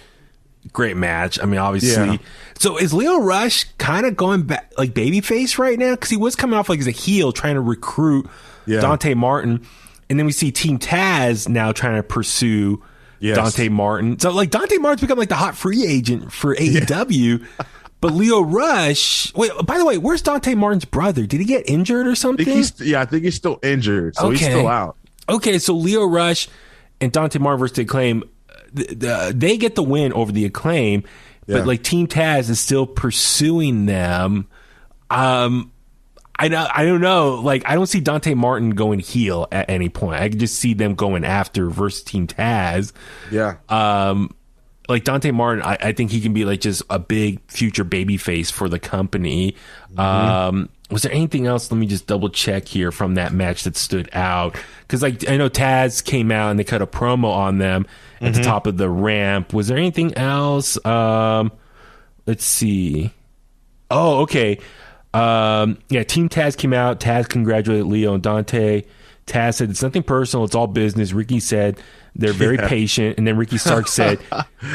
Great match. I mean, obviously. Yeah. So is Leo Rush kind of going back like babyface right now? Because he was coming off like as a heel trying to recruit Dante Martin, and then we see Team Taz now trying to pursue Dante Martin. So like Dante Martin's become like the hot free agent for AEW. But Leo Rush, wait, by the way, where's Dante Martin's brother? Did he get injured or something? I think he's still injured. So he's still out. Okay, so Leo Rush and Dante Martin versus the Acclaim, they get the win over the Acclaim, but like Team Taz is still pursuing them. I don't know. Like, I don't see Dante Martin going heel at any point. I can just see them going after versus Team Taz. Yeah. Like Dante Martin, I think he can be like just a big future babyface for the company. Was there anything else? Let me just double check here from that match that stood out. Because like I know Taz came out and they cut a promo on them at the top of the ramp. Was there anything else? Let's see. Oh, okay. Team Taz came out. Taz congratulated Leo and Dante. Taz said, it's nothing personal. It's all business. Ricky said they're very patient. And then Ricky Stark said,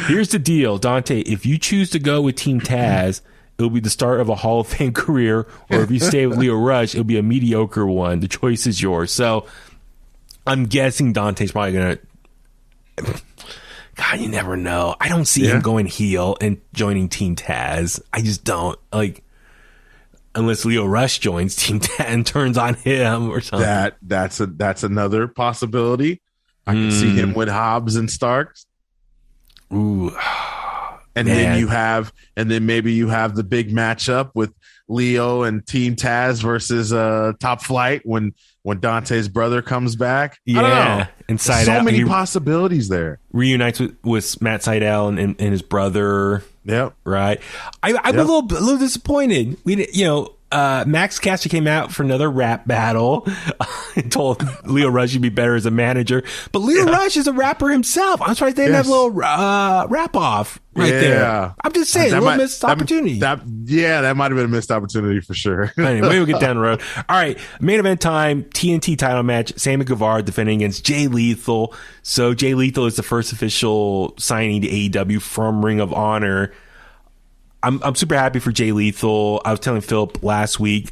here's the deal, Dante. If you choose to go with Team Taz, it'll be the start of a Hall of Fame career. Or if you stay with Leo Rush, it'll be a mediocre one. The choice is yours. So I'm guessing Dante's probably going to... God, you never know. I don't see him going heel and joining Team Taz. I just don't. Like, unless Leo Rush joins Team Taz and turns on him or something. That's another possibility. I can see him with Hobbs and Starks. Ooh. And then maybe you have the big matchup with Leo and Team Taz versus Top Flight when Dante's brother comes back. Yeah, I don't know. And Seidel, so many possibilities there. Reunites with Matt Seidel and his brother. Yep. Right. I'm a little disappointed. Max Caster came out for another rap battle and told Leo Rush he'd be better as a manager. But Leo Rush is a rapper himself. I'm surprised they didn't have a little rap off there. I'm just saying, a little missed opportunity. That might have been a missed opportunity for sure. Anyway, maybe we'll get down the road. All right, main event time, TNT title match, Sammy Guevara defending against Jay Lethal. So Jay Lethal is the first official signing to AEW from Ring of Honor. I'm super happy for Jay Lethal. I was telling Philip last week,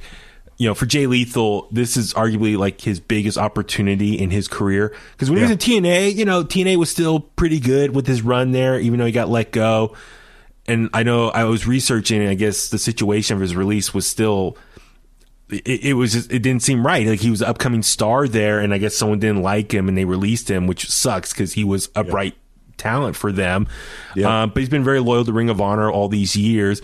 for Jay Lethal, this is arguably like his biggest opportunity in his career. Because when he was in TNA, TNA was still pretty good with his run there, even though he got let go. And I know I was researching, and I guess the situation of his release was still, it didn't seem right. Like he was an upcoming star there, and I guess someone didn't like him and they released him, which sucks because he was a bright talent for them. But he's been very loyal to Ring of Honor all these years.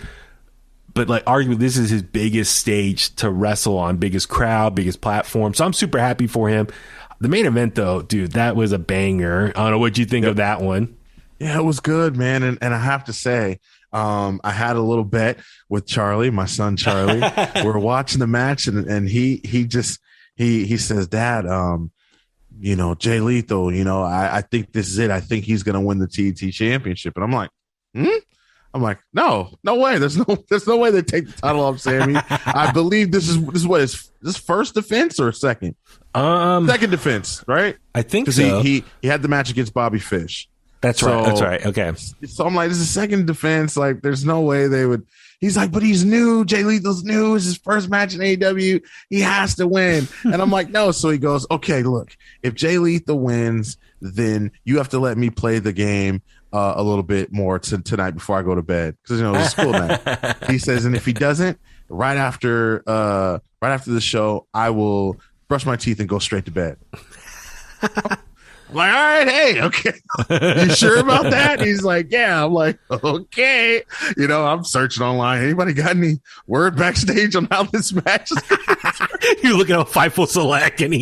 But like arguably this is his biggest stage to wrestle on, biggest crowd, biggest platform. So I'm super happy for him. The main event though, dude, that was a banger. I don't know what you think of that one. Yeah, it was good, man. And I have to say, I had a little bet with Charlie, my son Charlie. We're watching the match and he says, Dad, Jay Lethal, I think this is it. I think he's going to win the TNT championship. And I'm like, I'm like, no way. There's no way they take the title off Sammy. I believe this is what his first defense or second? Second defense, right? I think so. He had the match against Bobby Fish. That's right. Okay. So I'm like, this is second defense. Like, there's no way they would. He's like, but he's new. Jay Lethal's new. It's his first match in AEW. He has to win. And I'm like, no. So he goes, okay, look, if Jay Lethal wins, then you have to let me play the game a little bit more tonight before I go to bed. Because, it's a school night. He says, and if he doesn't, right after the show, I will brush my teeth and go straight to bed. I'm like, all right, hey, okay. You sure about that? He's like, yeah. I'm like, okay. I'm searching online. Anybody got any word backstage on how this match is going? You're looking at Fightful Select and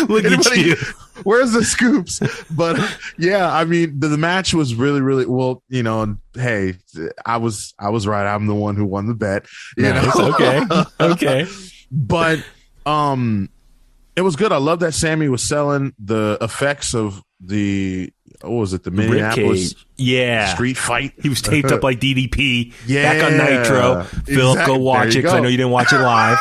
look at you. Where's the scoops? But yeah, I mean, the match was really, really well. Hey, I was right. I'm the one who won the bet. It's okay. But it was good. I love that Sammy was selling the effects of the Minneapolis street fight. He was taped up like DDP. Yeah, back on Nitro. Phil, go watch it because I know you didn't watch it live.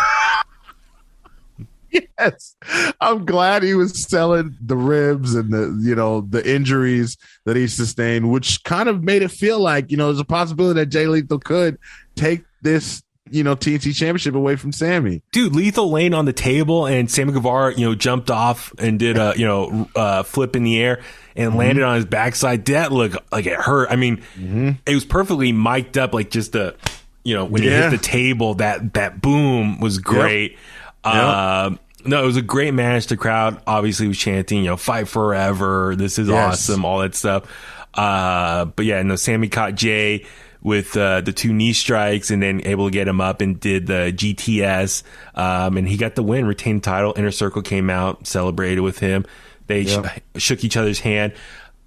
Yes, I'm glad he was selling the ribs and the injuries that he sustained, which kind of made it feel like there's a possibility that Jay Lethal could take this TNT championship away from Sammy. Dude, Lethal laying on the table and Sammy Guevara jumped off and did a flip in the air and landed on his backside. That looked like it hurt. I mean, it was perfectly mic'd up, like just when he hit the table, that boom was great. No, it was a great match. The crowd obviously was chanting, fight forever. This is awesome. All that stuff. But yeah, Sammy caught Jay with the two knee strikes and then able to get him up and did the GTS. And he got the win, retained the title. Inner Circle came out, celebrated with him. They shook each other's hand.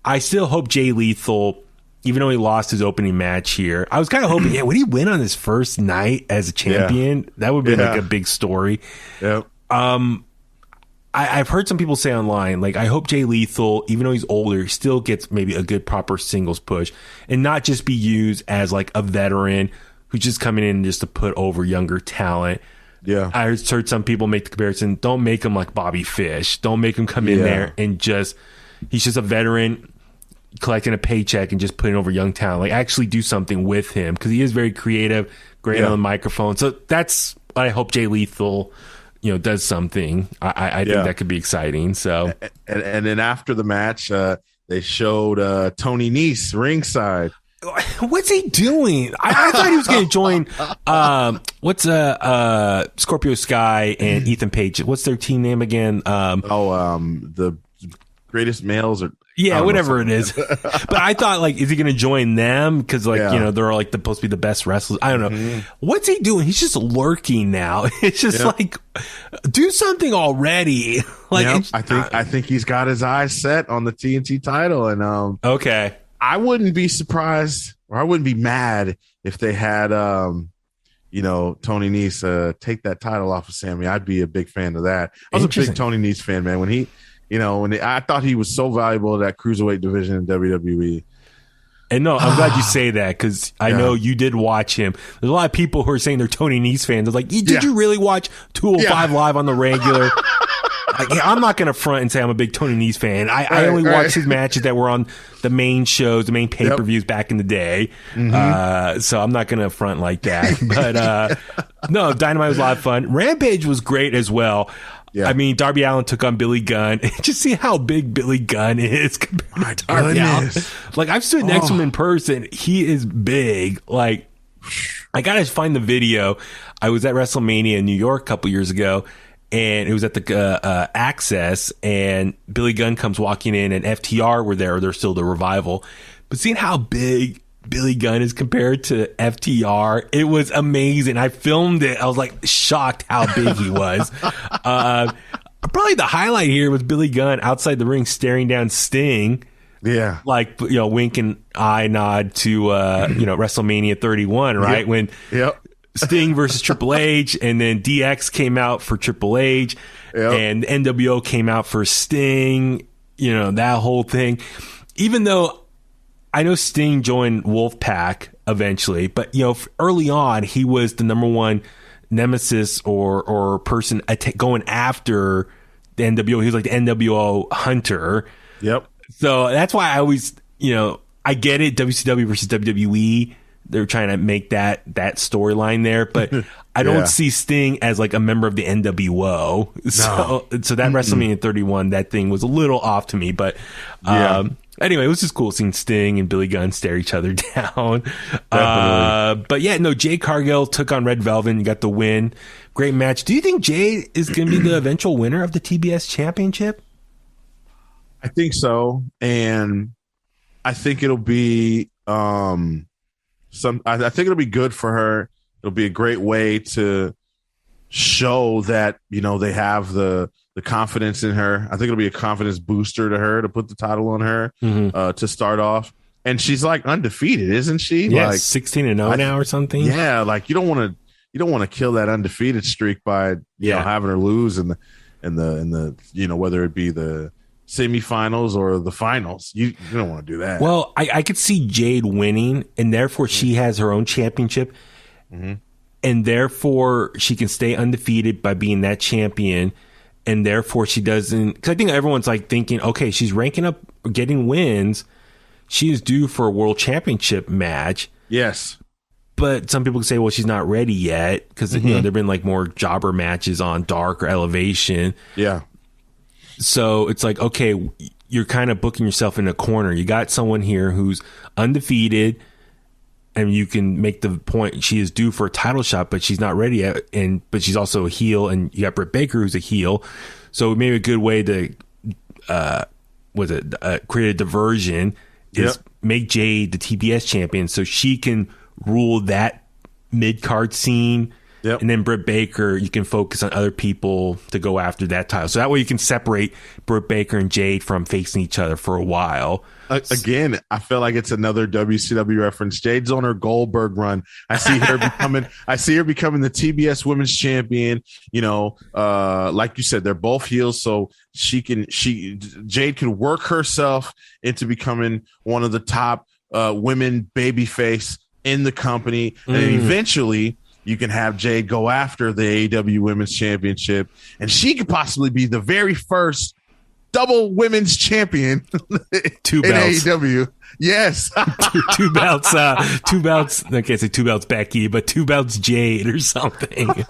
I still hope Jay Lethal, even though he lost his opening match here, I was kind of hoping, would he win on his first night as a champion? That would be like a big story. Yep. I've heard some people say online, like, I hope Jay Lethal, even though he's older, still gets maybe a good proper singles push and not just be used as like a veteran who's just coming in just to put over younger talent. Yeah. I heard some people make the comparison. Don't make him like Bobby Fish. Don't make him come in there and he's just a veteran collecting a paycheck and just putting over young talent. Like, actually do something with him, because he is very creative, great on the microphone. So that's what I hope Jay Lethal, does something. I think that could be exciting. So, and then after the match, they showed Tony Nese ringside. What's he doing? I thought he was going to join. What's Scorpio Sky and Ethan Page? What's their team name again? The Greatest Males, or whatever it is. But I thought, like, is he going to join them? Because they're like supposed to be the best wrestlers. I don't know. Mm-hmm. What's he doing? He's just lurking now. It's just like, do something already. Like, I think he's got his eyes set on the TNT title, and okay. I wouldn't be surprised, or I wouldn't be mad if they had, Tony Nese take that title off of Sammy. I'd be a big fan of that. I was a big Tony Nese fan, man. When he, I thought he was so valuable to that cruiserweight division in WWE. And no, I'm glad you say that, because I know you did watch him. There's a lot of people who are saying they're Tony Nese fans. They're like, did you really watch 205 Live on the regular? I'm not going to front and say I'm a big Tony Nese fan. I only watched his matches that were on the main shows, the main pay-per-views back in the day. Mm-hmm. So I'm not going to front like that. But no, Dynamite was a lot of fun. Rampage was great as well. Yeah. I mean, Darby Allin took on Billy Gunn. Just see how big Billy Gunn is compared to Darby Allin. Like, I've stood next to him in person. He is big. Like, I got to find the video. I was at WrestleMania in New York a couple years ago, and it was at the Access, and Billy Gunn comes walking in, and FTR were there. They're still the Revival. But seeing how big Billy Gunn is compared to FTR, it was amazing. I filmed it. I was like shocked how big he was. Probably the highlight here was Billy Gunn outside the ring staring down Sting. Yeah. Like, wink and eye nod to, WrestleMania 31, right? When Sting versus Triple H, and then DX came out for Triple H, and NWO came out for Sting, that whole thing. Even though I know Sting joined Wolfpack eventually, but early on he was the number one nemesis or person going after the NWO. He was like the NWO hunter. Yep. So that's why I always, I get it. WCW versus WWE. They're trying to make that storyline there, but I don't see Sting as like a member of the NWO. So that WrestleMania 31, that thing was a little off to me, but anyway, it was just cool seeing Sting and Billy Gunn stare each other down. But Jade Cargill took on Red Velvet and got the win. Great match. Do you think Jade is going to be the eventual winner of the TBS Championship? I think so, and I think it'll be I think it'll be good for her. It'll be a great way to show that they have the confidence in her. I think it'll be a confidence booster to her to put the title on her to start off. And she's like undefeated, isn't she? Yeah, like 16-0 now or something. Yeah, like you don't want to kill that undefeated streak by having her lose in the whether it be the semifinals or the finals. You don't want to do that. Well, I could see Jade winning, and therefore she has her own championship, and therefore she can stay undefeated by being that champion, and therefore she doesn't. Because I think everyone's like thinking, okay, she's ranking up, getting wins, she is due for a world championship match. Yes. But some people can say, well, she's not ready yet, because there've been like more jobber matches on Dark or Elevation. Yeah. So it's like, okay, you're kind of booking yourself in a corner. You got someone here who's undefeated, and you can make the point she is due for a title shot, but she's not ready yet. But she's also a heel, and you got Britt Baker, who's a heel. So maybe a good way to, create a diversion is make Jade the TBS champion, so she can rule that mid-card scene. Yep. And then Britt Baker, you can focus on other people to go after that title. So that way you can separate Britt Baker and Jade from facing each other for a while. Again, I feel like it's another WCW reference. Jade's on her Goldberg run. I see her becoming the TBS Women's Champion. Like you said, they're both heels, so Jade can work herself into becoming one of the top women babyface in the company, and eventually You can have Jade go after the AEW Women's Championship, and she could possibly be the very first double women's champion two in belts. AEW. Yes. two belts. Two belts. I can't say two belts Becky, but two belts Jade or something.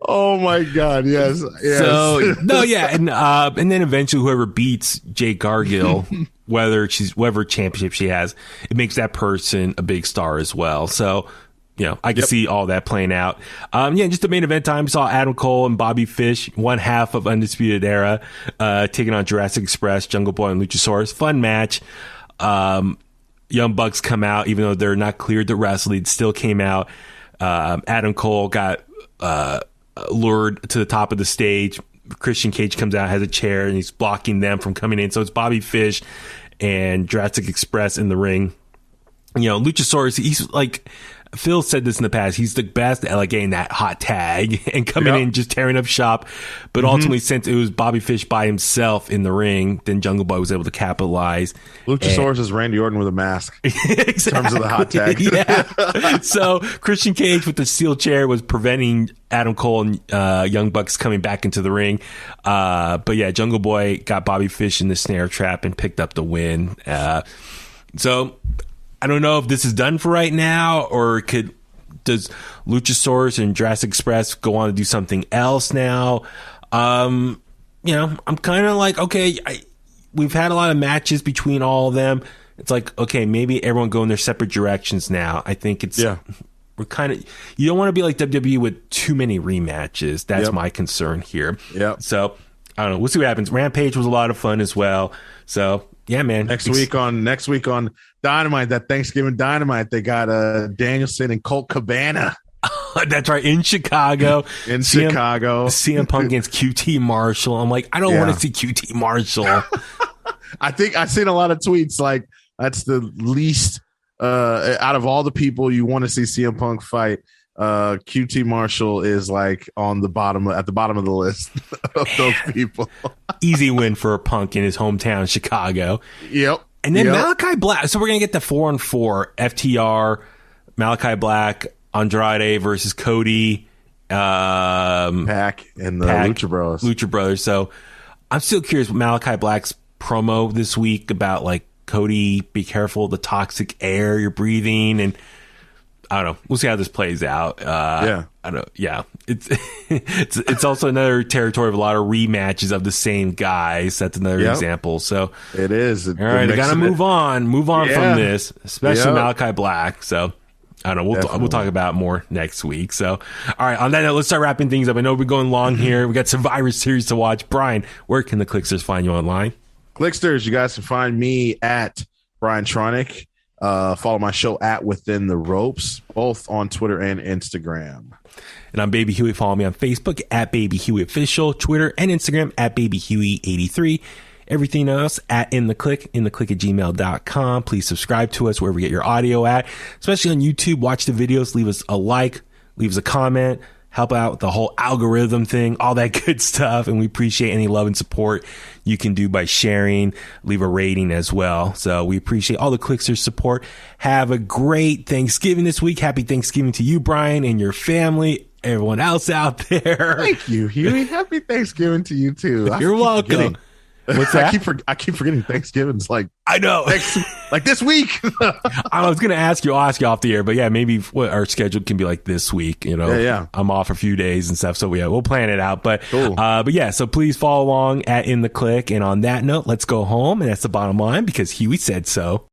Oh my God. Yes. So no, yeah. And then eventually whoever beats Jade Cargill, whatever championship she has, it makes that person a big star as well. So, I can see all that playing out. Just the main event time. We saw Adam Cole and Bobby Fish, one half of Undisputed Era, taking on Jurassic Express, Jungle Boy, and Luchasaurus. Fun match. Young Bucks come out, even though they're not cleared to wrestle. They still came out. Adam Cole got lured to the top of the stage. Christian Cage comes out, has a chair, and he's blocking them from coming in. So it's Bobby Fish and Jurassic Express in the ring. Luchasaurus, he's like... Phil said this in the past. He's the best at getting that hot tag and coming in, just tearing up shop. But ultimately, since it was Bobby Fish by himself in the ring, then Jungle Boy was able to capitalize. Luchasaurus is Randy Orton with a mask. Exactly. In terms of the hot tag. Yeah. So Christian Cage with the steel chair was preventing Adam Cole and Young Bucks coming back into the ring. But yeah, Jungle Boy got Bobby Fish in the snare trap and picked up the win. So I don't know if this is done for right now, or does Luchasaurus and Jurassic Express go on to do something else now? I'm kind of like, okay, we've had a lot of matches between all of them. It's like, okay, maybe everyone go in their separate directions now. I think we're kind of, you don't want to be like WWE with too many rematches. That's my concern here. Yeah. So I don't know. We'll see what happens. Rampage was a lot of fun as well. So yeah, man. Next week on Dynamite, that Thanksgiving Dynamite, they got Danielson and Colt Cabana. That's right, in Chicago. CM Punk against QT Marshall. I'm like, I don't want to see QT Marshall. I think I've seen a lot of tweets like that's the least out of all the people you want to see CM Punk fight. QT Marshall is like at the bottom of the list of those people. Easy win for Punk in his hometown, Chicago. Yep. And then Malachi Black. So we're gonna get the 4-on-4 FTR, Malachi Black, Andrade versus Cody, Pac and the Lucha Brothers. So I'm still curious what Malachi Black's promo this week about, like, Cody, be careful of the toxic air you're breathing, and I don't know. We'll see how this plays out. I don't. Yeah, it's also another territory of a lot of rematches of the same guys. That's another example. So it is. All right, I gotta move on from this, especially Malachi Black. So I don't know. We'll talk about it more next week. So all right, on that note, let's start wrapping things up. I know we're going long here. We got Survivor Series to watch. Brian, where can the Kliqsters find you online? Kliqsters, you guys can find me at Brian Tronic. Follow my show at Within the Ropes, both on Twitter and Instagram. And I'm Baby Huey. Follow me on Facebook at Baby Huey Official, Twitter and Instagram at Baby Huey83. Everything else at In The Kliq, intthekliq@gmail.com. Please subscribe to us wherever you get your audio at, especially on YouTube. Watch the videos, leave us a like, leave us a comment, help out with the whole algorithm thing, all that good stuff. And we appreciate any love and support you can do by sharing, leave a rating as well. So we appreciate all the Kliqsters support. Have a great Thanksgiving this week. Happy Thanksgiving to you, Brian, and your family, everyone else out there. Thank you, Huey. Happy Thanksgiving to you too. You're welcome. What's that? I keep forgetting Thanksgiving's like, I know, like this week. I was going to ask you off the air, but yeah, maybe our schedule can be like this week. I'm off a few days and stuff, so we'll plan it out. But cool. But yeah, so please follow along at In The Kliq. And on that note, let's go home, and that's the bottom line because Huey said so.